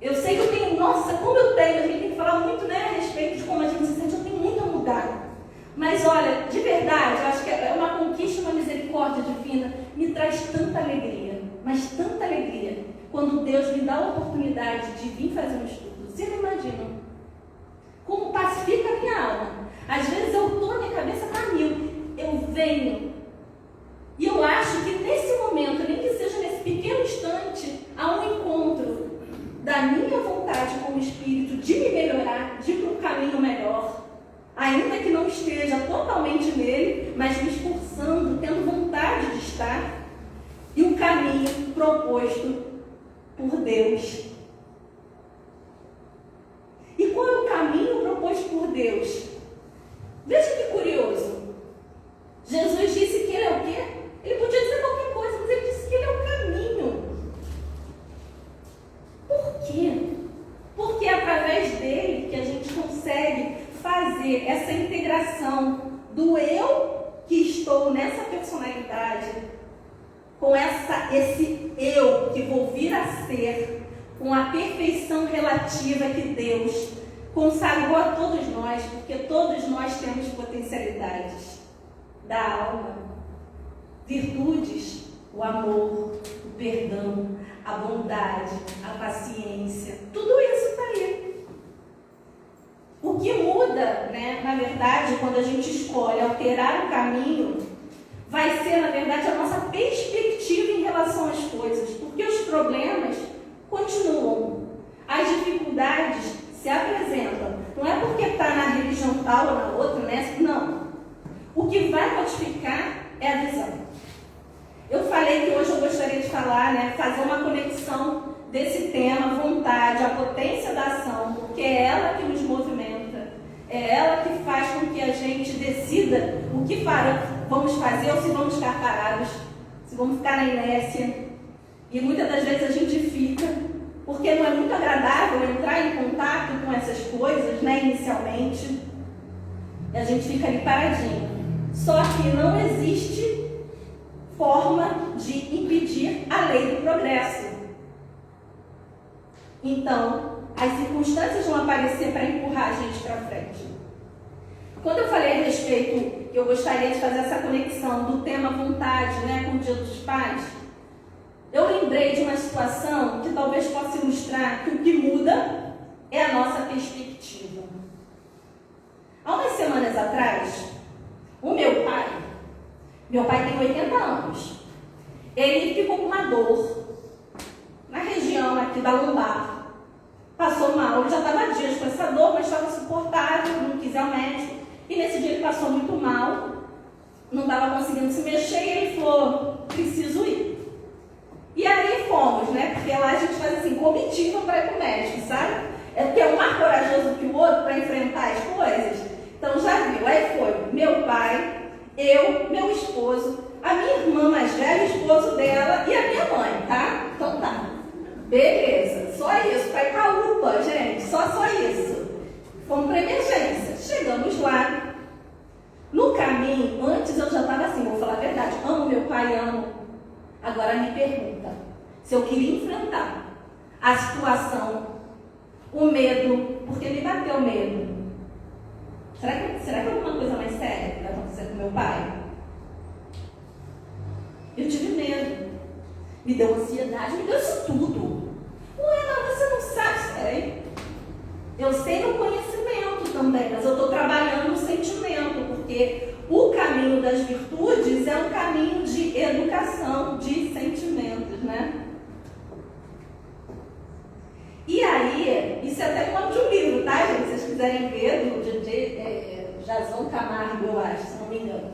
Eu sei que eu tenho, nossa, como eu tenho, a gente tem que falar muito, né, a respeito de como a gente se sente, eu tenho muito a mudar. Mas olha, de verdade, eu acho que é uma conquista, uma misericórdia divina, me traz tanta alegria, mas tanta alegria, quando Deus me dá a oportunidade de vir fazer um estudo. Vocês não imaginam como pacifica a minha alma. Às vezes eu estou, a minha cabeça está mil, eu venho, e eu acho que nesse momento, nem que seja nesse pequeno instante, há um encontro da minha vontade com o Espírito de me melhorar, de ir para um caminho melhor, ainda que não esteja totalmente nele, mas me esforçando, tendo vontade de estar, e um caminho proposto por Deus. E qual é o caminho proposto por Deus? Veja que curioso. Jesus disse que ele é o quê? Ele podia dizer qualquer coisa, mas ele disse que ele é o caminho. Por quê? Porque é através dele que a gente consegue fazer essa integração do eu que estou nessa personalidade com esse eu que vou vir a ser, com a perfeição relativa que Deus consagrou a todos nós, porque todos nós temos potencialidades da alma, virtudes, o amor, o perdão, a bondade, a paciência, tudo isso está aí. O que muda, né, na verdade, quando a gente escolhe alterar o caminho, vai ser, na verdade, a nossa perspectiva em relação às coisas, porque os problemas continuam, as dificuldades se apresentam. Não é porque está na religião tal ou na outra, né? Não. O que vai modificar é a visão. Eu falei que hoje eu gostaria de falar, né, fazer uma conexão desse tema, vontade, a potência da ação, porque é ela que nos movimenta, é ela que faz com que a gente decida o que vamos fazer ou se vamos ficar parados, se vamos ficar na inércia. E muitas das vezes a gente fica, porque não é muito agradável entrar em contato com essas coisas, né, inicialmente, e a gente fica ali paradinho. Só que não existe forma de impedir a lei do progresso. Então, as circunstâncias vão aparecer para empurrar a gente para frente. Quando eu falei a respeito, eu gostaria de fazer essa conexão do tema vontade, né, com o Dia dos Pais, eu lembrei de uma situação que talvez possa ilustrar que o que muda é a nossa perspectiva. Há umas semanas atrás, o meu pai tem 80 anos, ele ficou com uma dor na região aqui da lombar. passou mal. Ele já estava dias com essa dor, mas estava suportável, não quis ir ao médico. E nesse dia ele passou muito mal, não estava conseguindo se mexer e ele falou, preciso ir. E aí fomos, né? Porque lá a gente faz assim, comitiva para ir para o médico, sabe? É porque é um mais corajoso que o outro para enfrentar as coisas. Então já viu, aí foi meu pai, eu, meu esposo, a minha irmã mais velha, o esposo dela e a minha mãe, tá? Então tá. Beleza, só isso, para ir para a UPA, gente, só isso. Fomos para emergência, chegamos lá. No caminho, antes eu já estava assim, vou falar a verdade, amo meu pai, amo. Agora me pergunta, se eu queria enfrentar a situação, o medo, porque me bateu medo. Será que alguma coisa mais séria vai acontecer com meu pai? Eu tive medo, me deu ansiedade, me deu isso tudo. Ué, mas você não sabe, sei. Eu sei no conhecimento também, mas eu estou trabalhando no sentimento, porque o caminho das virtudes é um caminho de educação, de sentimentos, né? E aí, isso é até o nome de um livro, tá, gente? Se vocês quiserem ver, do DJ Jason Camargo, eu acho, se não me engano.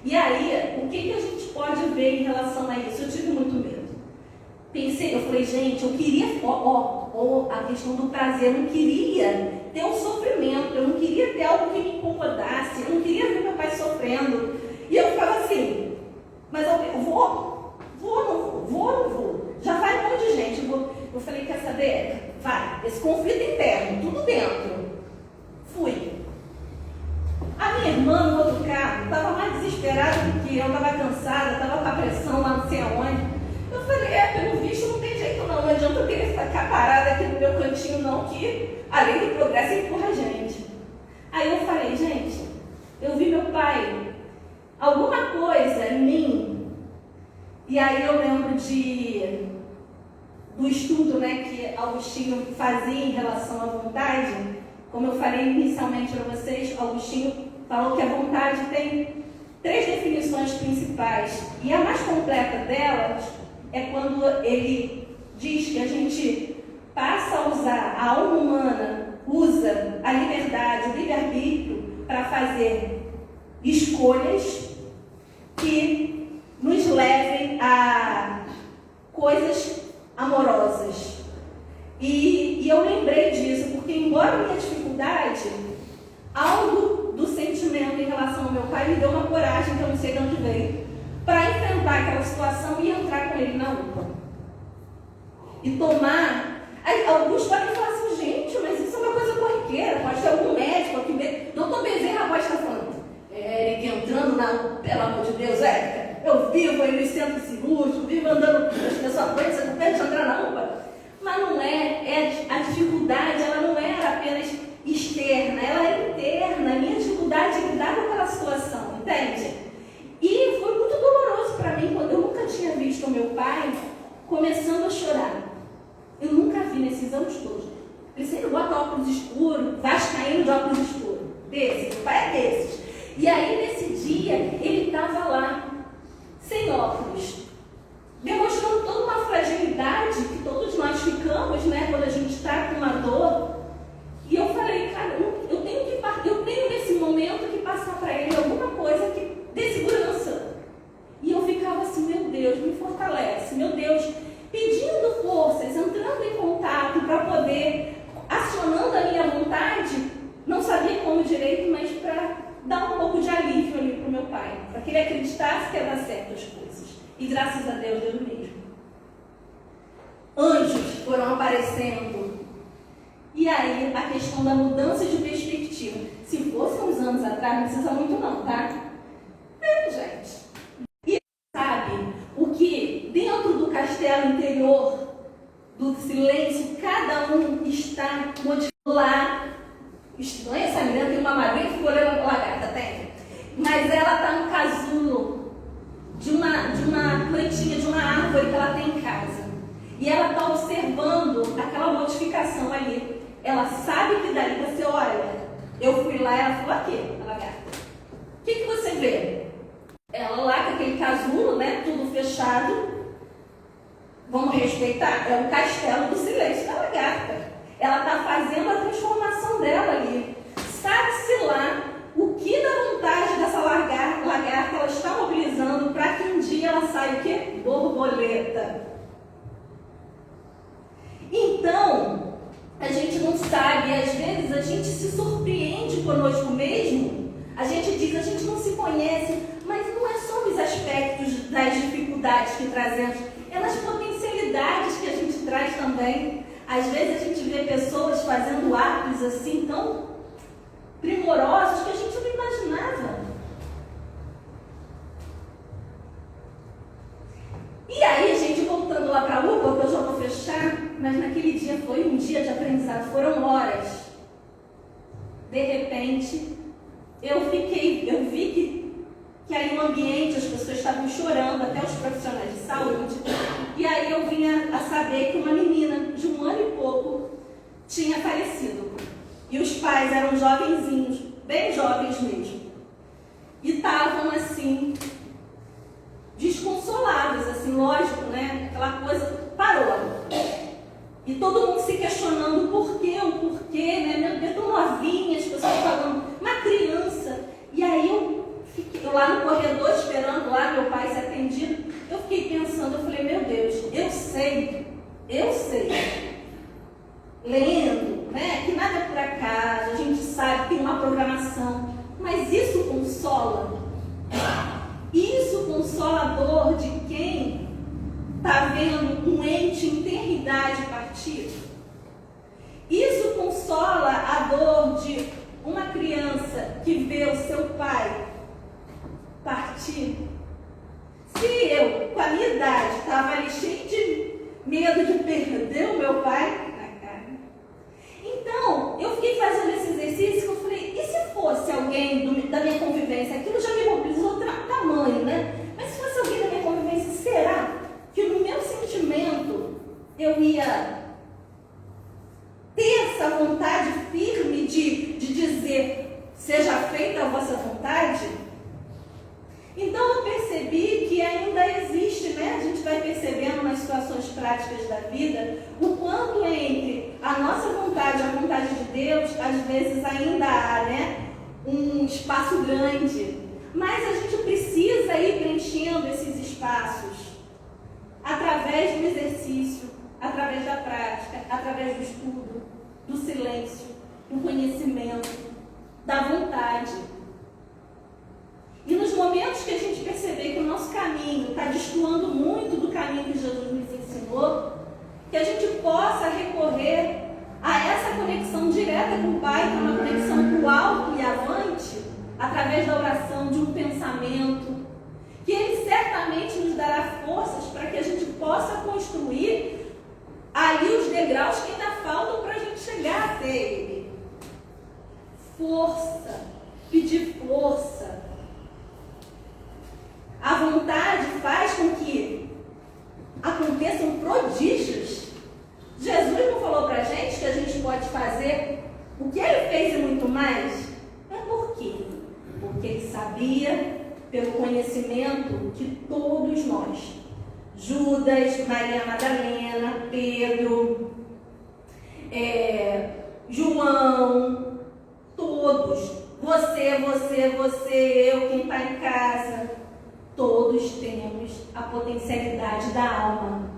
E aí, o que a gente pode ver em relação a isso? Eu tive muito medo. Pensei, eu falei, gente, eu queria, a questão do prazer, eu não queria ter um sofrimento, eu não queria ter algo que me incomodasse, eu não queria ver meu pai sofrendo. E eu ficava assim, mas eu vou, não vou. Já vai um monte de gente, eu falei, quer saber? Vai, esse conflito interno, tudo dentro. Fui. A minha irmã no outro carro estava mais desesperada do que eu, estava cansada, estava com a pressão lá não sei aonde. Eu falei, pelo visto não tem jeito não adianta eu querer ficar parada aqui no meu cantinho não, que além do progresso empurra a gente. Aí eu falei, gente, eu vi meu pai, alguma coisa em mim, e aí eu lembro do estudo, né, que Agostinho fazia em relação à vontade. Como eu falei inicialmente para vocês, Agostinho falou que a vontade tem 3 definições principais, e a mais completa delas é quando ele diz que a gente passa a usar, a alma humana usa a liberdade, o livre-arbítrio para fazer escolhas que nos levem a coisas amorosas. E eu lembrei disso, porque embora a minha dificuldade, algo do sentimento em relação ao meu pai me deu uma coragem que eu não sei de onde veio, para enfrentar aquela situação e entrar com ele na UPA. E tomar. Aí, alguns podem falar assim, gente, mas isso é uma coisa corriqueira, pode ter algum médico aqui. Doutor Bezerra pode estar falando, Érica entrando na UPA, pelo amor de Deus, Érica, eu vivo aí no centro cirúrgico, vivo andando com as pessoas doentes, você não pede entrar na UPA. Mas não a dificuldade, ela não era apenas externa, ela era interna. A minha dificuldade é lidar com aquela situação, entende? E foi muito doloroso para mim, quando eu nunca tinha visto o meu pai começando a chorar. Eu nunca vi nesses anos todos. Ele sempre bota óculos escuros, vascaíno de óculos escuros. Desses, o pai é desses. E aí, nesse dia, ele estava lá, sem óculos, demonstrando toda uma fragilidade que todos nós ficamos, né, quando a gente está com uma dor. E eu falei, cara, eu tenho nesse momento que passar para ele alguma coisa que dê segurança. E eu ficava assim, meu Deus, me fortalece, meu Deus, pedindo forças, entrando em contato para poder, acionando a minha vontade, não sabia como direito, mas para dar um pouco de alívio ali para o meu pai, para que ele acreditasse que ia dar certo as coisas. E graças a Deus, deu mesmo. Anjos foram aparecendo. E aí, a questão da mudança de perspectiva. Se fosse uns anos atrás, não precisa muito não, tá? Gente. E sabe o que dentro do castelo interior, do silêncio, cada um está modificando lá. Essa menina tem uma madrinha que ficou olhando a lagarta, tem? Mas ela está no casulo de uma plantinha, de uma árvore que ela tem em casa. E ela está observando aquela modificação ali. Ela sabe que dali você olha. Eu fui lá, ela falou aqui, a lagarta. O que você vê? Ela lá com aquele casulo, né? Tudo fechado. Vamos respeitar? É o castelo do silêncio da lagarta. Ela está fazendo a transformação dela ali. Sabe-se lá o que da vontade dessa lagarta ela está mobilizando para que um dia ela saia o quê? Borboleta. Então, a gente não sabe, às vezes a gente se surpreende conosco mesmo. A gente diz, a gente não se conhece, mas não é só os aspectos das dificuldades que trazemos, é nas potencialidades que a gente traz também. Às vezes a gente vê pessoas fazendo atos assim tão primorosos que a gente não imaginava. E aí, gente, voltando lá para a UPA, que eu já vou fechar, mas naquele dia foi um dia de aprendizado, foram horas. De repente, eu vi que aí no ambiente as pessoas estavam chorando, até os profissionais de saúde, e aí eu vinha a saber que uma menina de 1 ano e pouco tinha falecido. E os pais eram jovenzinhos, bem jovens mesmo, e estavam assim, desconsolados, assim, lógico, né? Aquela coisa parou. E todo mundo se questionando o porquê, né? Meu Deus, tão novinha, as pessoas falando, uma criança. E aí eu lá no corredor esperando lá meu pai ser atendido, eu fiquei pensando, eu falei, meu Deus, eu sei, lendo, né? Que nada é por acaso, a gente sabe que tem uma programação, mas isso consola. Isso consola a dor de quem está vendo um ente em tenridade partir. Isso consola a dor de uma criança que vê o seu pai partir. Se eu, com a minha idade, estava ali cheio de medo de perder o meu pai, então eu fiquei fazendo esse exercício que eu falei, e se fosse alguém da minha convivência? Aquilo já me mobilizou tamanho, né? Mas se fosse alguém da minha convivência, será que no meu sentimento eu ia ter essa vontade firme de dizer, seja feita a vossa vontade? Então eu percebi que ainda existe, né? A gente vai percebendo nas situações práticas da vida, o quanto entre a nossa vontade e a vontade de Deus, às vezes ainda há, né, um espaço grande. Mas a gente precisa ir preenchendo esses espaços através do exercício, através da prática, através do estudo, do silêncio, do conhecimento, da vontade. E nos momentos que a gente perceber que o nosso caminho está destoando muito do caminho que Jesus nos ensinou, que a gente possa recorrer a essa conexão direta com o Pai, que é uma conexão para o alto e avante, através da oração, de um pensamento, que Ele certamente nos dará forças para que a gente possa construir ali os degraus que ainda faltam para a gente chegar até Ele. Força, pedir força. A vontade faz com que aconteçam prodígios. Jesus não falou para a gente que a gente pode fazer o que Ele fez e muito mais? É por quê? Porque Ele sabia, pelo conhecimento de todos nós, Judas, Maria Madalena, Pedro, João, todos, você, eu, quem está em casa, todos temos a potencialidade da alma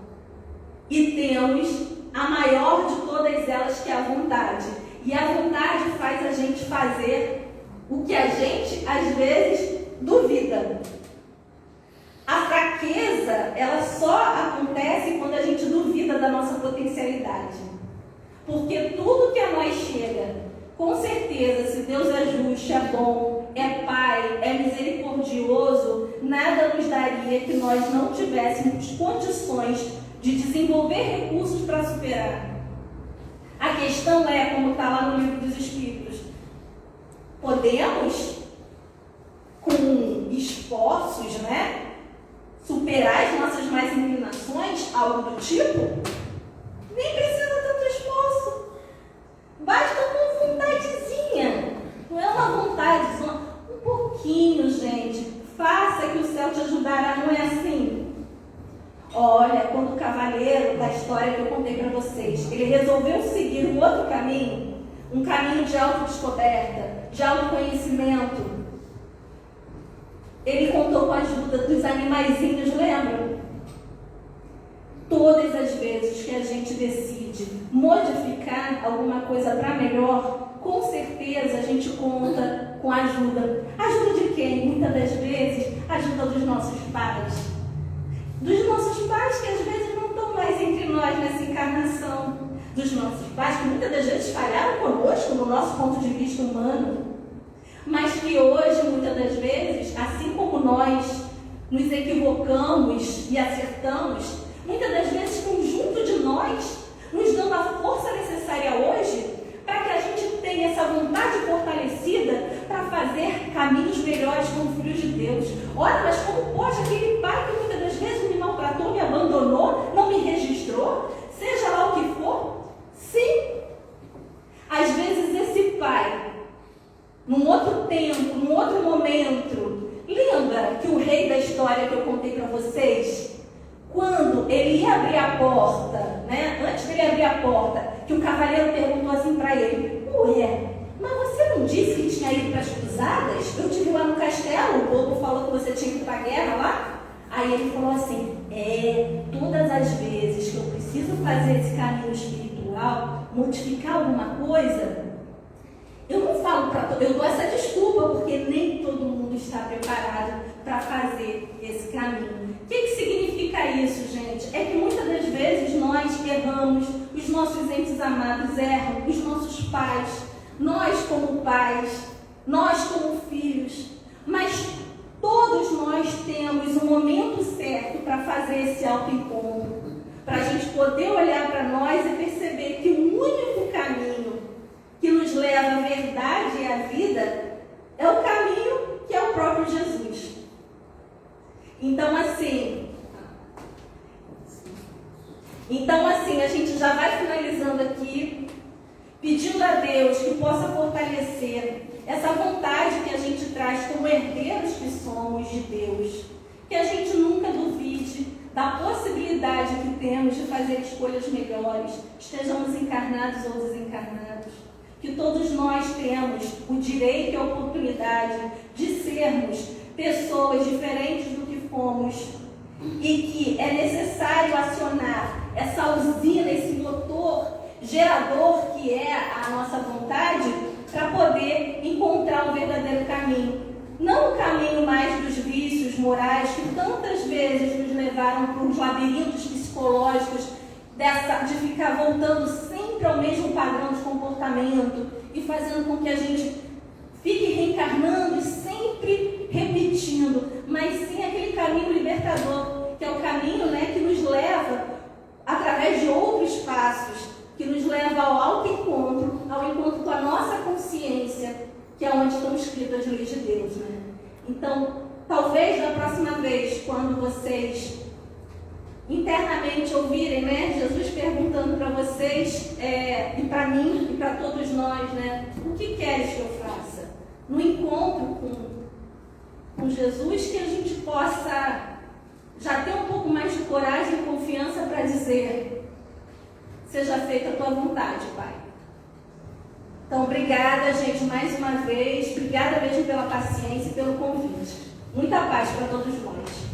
e temos a maior de todas elas, que é a vontade. E a vontade faz a gente fazer o que a gente às vezes duvida. A fraqueza, ela só acontece quando a gente duvida da nossa potencialidade. Porque tudo que a nós chega, com certeza, se Deus é justo, é bom, é Pai, é misericordioso, nada nos daria que nós não tivéssemos condições de desenvolver recursos para superar. A questão é, como está lá no Livro dos Espíritos, podemos, com esforços, né, superar as nossas más inclinações, algo do tipo? Nem precisa tanto esforço. Basta uma vontadezinha. Não é uma vontade, um pouquinho, gente. Faça que o céu te ajudará, não é assim? Olha, quando cavaleiro da história que eu contei para vocês, ele resolveu seguir um outro caminho, um caminho de autodescoberta, de autoconhecimento. Ele contou com a ajuda dos animaizinhos, lembram? Todas as vezes que a gente decide modificar alguma coisa para melhor, com certeza a gente conta com a ajuda. Ajuda de quem? Muitas das vezes, ajuda dos nossos pais. Dos nossos pais que às vezes não estão mais entre nós nessa encarnação. Dos nossos pais que muitas das vezes falharam conosco no nosso ponto de vista humano. Mas que hoje, muitas das vezes, assim como nós nos equivocamos e acertamos, muitas das vezes estão junto de nós, nos dando a força necessária hoje para que a gente tenha essa vontade fortalecida para fazer caminhos melhores como filhos de Deus. Olha, mas como pode aquele pai que muitas das vezes me maltratou, me abandonou, não me registrou, seja lá o que for? Sim, às vezes esse pai, num outro tempo, num outro momento, lembra que o rei da história que eu contei para vocês, quando ele ia abrir a porta, né? Antes dele abrir a porta, que o cavaleiro perguntou assim para ele: ué, mas você não disse que tinha ido para as cruzadas? Eu te vi lá no castelo, o povo falou que você tinha ido para a guerra lá. Aí ele falou assim: todas as vezes que eu preciso fazer esse caminho espiritual, modificar alguma coisa, eu não falo para todo, eu dou essa desculpa, porque nem todo mundo está preparado para fazer esse caminho. O que significa isso, gente? É que muitas das vezes nós erramos, os nossos entes amados erram, os nossos pais, nós como pais, nós como filhos, mas todos nós temos um momento certo para fazer esse autoencontro, para a gente poder olhar para nós e perceber que o único caminho que nos leva à verdade e à vida é o caminho que é o próprio Jesus. Então assim, a gente já vai finalizando aqui, pedindo a Deus que possa fortalecer essa vontade que a gente traz como herdeiros que somos de Deus. Que a gente nunca duvide da possibilidade que temos de fazer escolhas melhores, estejamos encarnados ou desencarnados. Que todos nós temos o direito e a oportunidade de sermos pessoas diferentes do que fomos e que é necessário acionar essa usina, esse motor gerador que é a nossa vontade para poder encontrar o verdadeiro caminho. Não o caminho mais dos vícios morais que tantas vezes nos levaram para os labirintos psicológicos de ficar voltando sempre ao mesmo padrão de comportamento e fazendo com que a gente fique reencarnando e sempre repetindo, mas sim aquele caminho libertador, que é o caminho, né, que nos leva, através de outros passos, que nos leva ao autoencontro, ao encontro com a nossa consciência, que é onde estão escritas as leis de Deus, né? Então, talvez da próxima vez, quando vocês internamente ouvirem, né, Jesus perguntando para vocês, e para mim, e para todos nós, né, o que queres que eu faça? No encontro com Jesus, que a gente possa já ter um pouco mais de coragem e confiança para dizer: seja feita a tua vontade, Pai. Então, obrigada, gente, mais uma vez. Obrigada mesmo pela paciência e pelo convite. Muita paz para todos nós.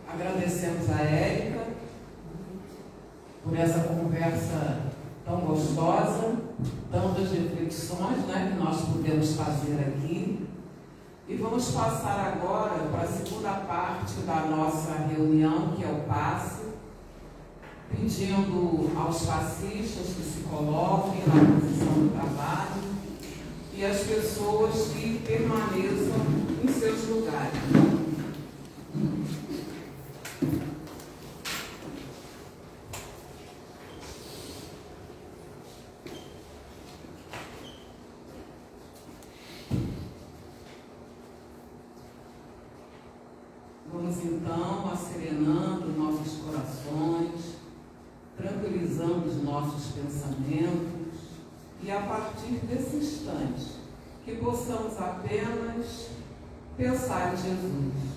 Agradecemos a Érica por essa conversa tão gostosa, tantas reflexões, né, que nós pudemos fazer aqui. E vamos passar agora para a segunda parte da nossa reunião, que é o passe, pedindo aos passistas que se coloquem na posição do trabalho e as pessoas que permaneçam em seus lugares. Vamos então asserenando nossos corações, tranquilizando os nossos pensamentos e a partir desse instante, que possamos apenas pensar em Jesus.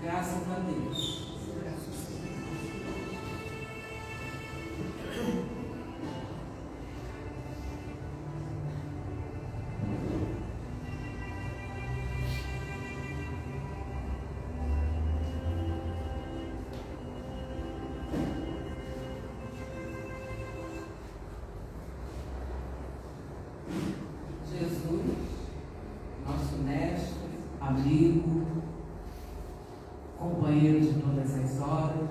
Graças a Deus. Jesus, nosso mestre, amigo, companheiro de todas as horas,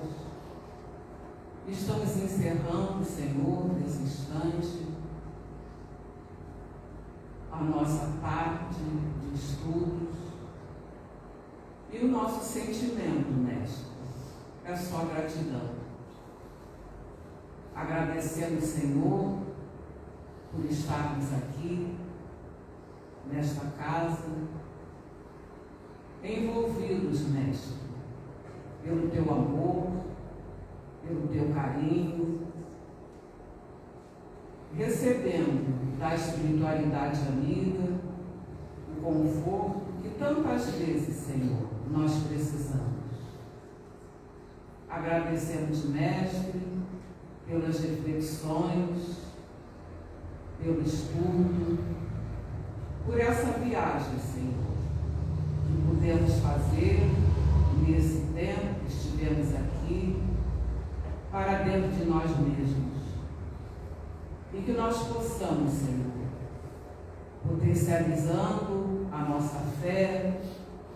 estamos encerrando, Senhor, nesse instante, a nossa parte de estudos e o nosso sentimento, mestre, é só gratidão. Agradecendo, Senhor, por estarmos aqui, nesta casa, envolvidos, mestre, pelo teu amor, pelo teu carinho, recebendo da espiritualidade amiga o conforto que tantas vezes, Senhor, nós precisamos. Agradecemos, mestre, pelas reflexões, pelo estudo, por essa viagem, Senhor, que pudemos fazer nesse tempo que estivemos aqui, para dentro de nós mesmos. E que nós possamos, Senhor, potencializando a nossa fé,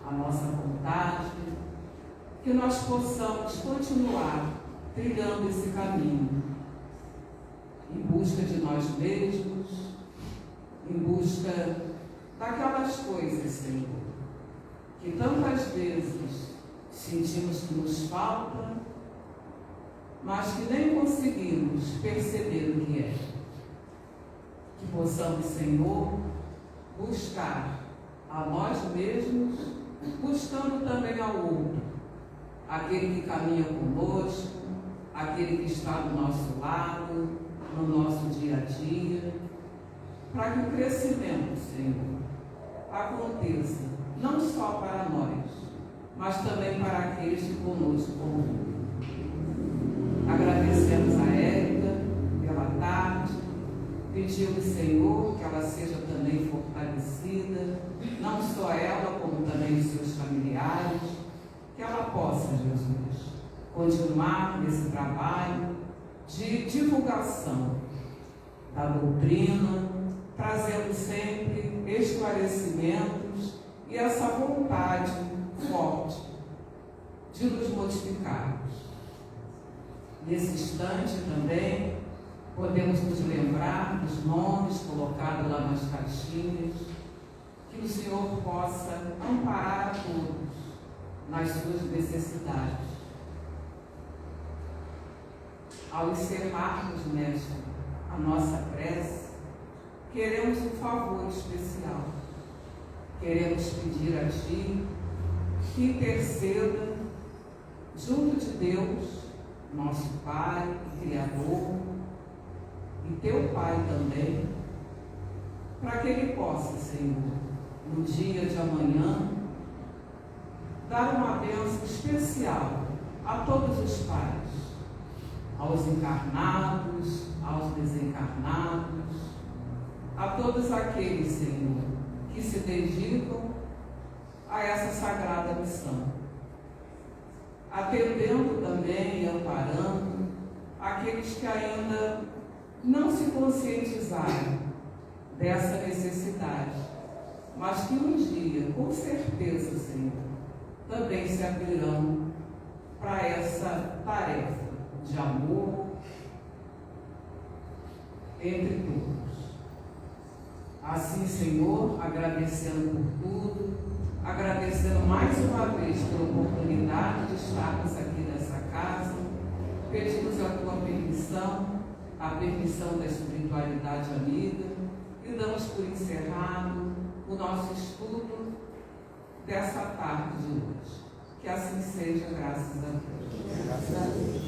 a nossa vontade, que nós possamos continuar trilhando esse caminho em busca de nós mesmos, em busca daquelas coisas, Senhor, que tantas vezes sentimos que nos falta, mas que nem conseguimos perceber o que é. Que possamos, Senhor, buscar a nós mesmos, buscando também ao outro, aquele que caminha conosco, aquele que está do nosso lado, no nosso dia a dia, para que o crescimento, Senhor, aconteça não só para nós, mas também para aqueles que conosco convivem. Agradecemos a Érica pela tarde, pedimos, Senhor, que ela seja também fortalecida, não só ela, como também os seus familiares, que ela possa, Jesus, continuar nesse trabalho de divulgação da doutrina, trazendo sempre esclarecimentos e essa vontade forte de nos modificarmos. Nesse instante também podemos nos lembrar dos nomes colocados lá nas caixinhas, que o Senhor possa amparar a todos nas suas necessidades. Ao encerrarmos, Mestre, a nossa prece, queremos um favor especial. Queremos pedir a Ti que interceda junto de Deus, nosso Pai e Criador, e Teu Pai também, para que Ele possa, Senhor, no dia de amanhã, dar uma bênção especial a todos os pais, aos encarnados, aos desencarnados, a todos aqueles, Senhor, que se dedicam a essa sagrada missão, atendendo também e amparando aqueles que ainda não se conscientizaram dessa necessidade, mas que um dia, com certeza, Senhor, também se abrirão para essa tarefa de amor entre todos. Assim, Senhor, agradecendo por tudo, agradecendo mais uma vez pela oportunidade de estarmos aqui nessa casa, pedimos a Tua permissão, a permissão da espiritualidade amiga, e damos por encerrado o nosso estudo dessa tarde de hoje. Que assim seja, graças a Deus. Graças a Deus.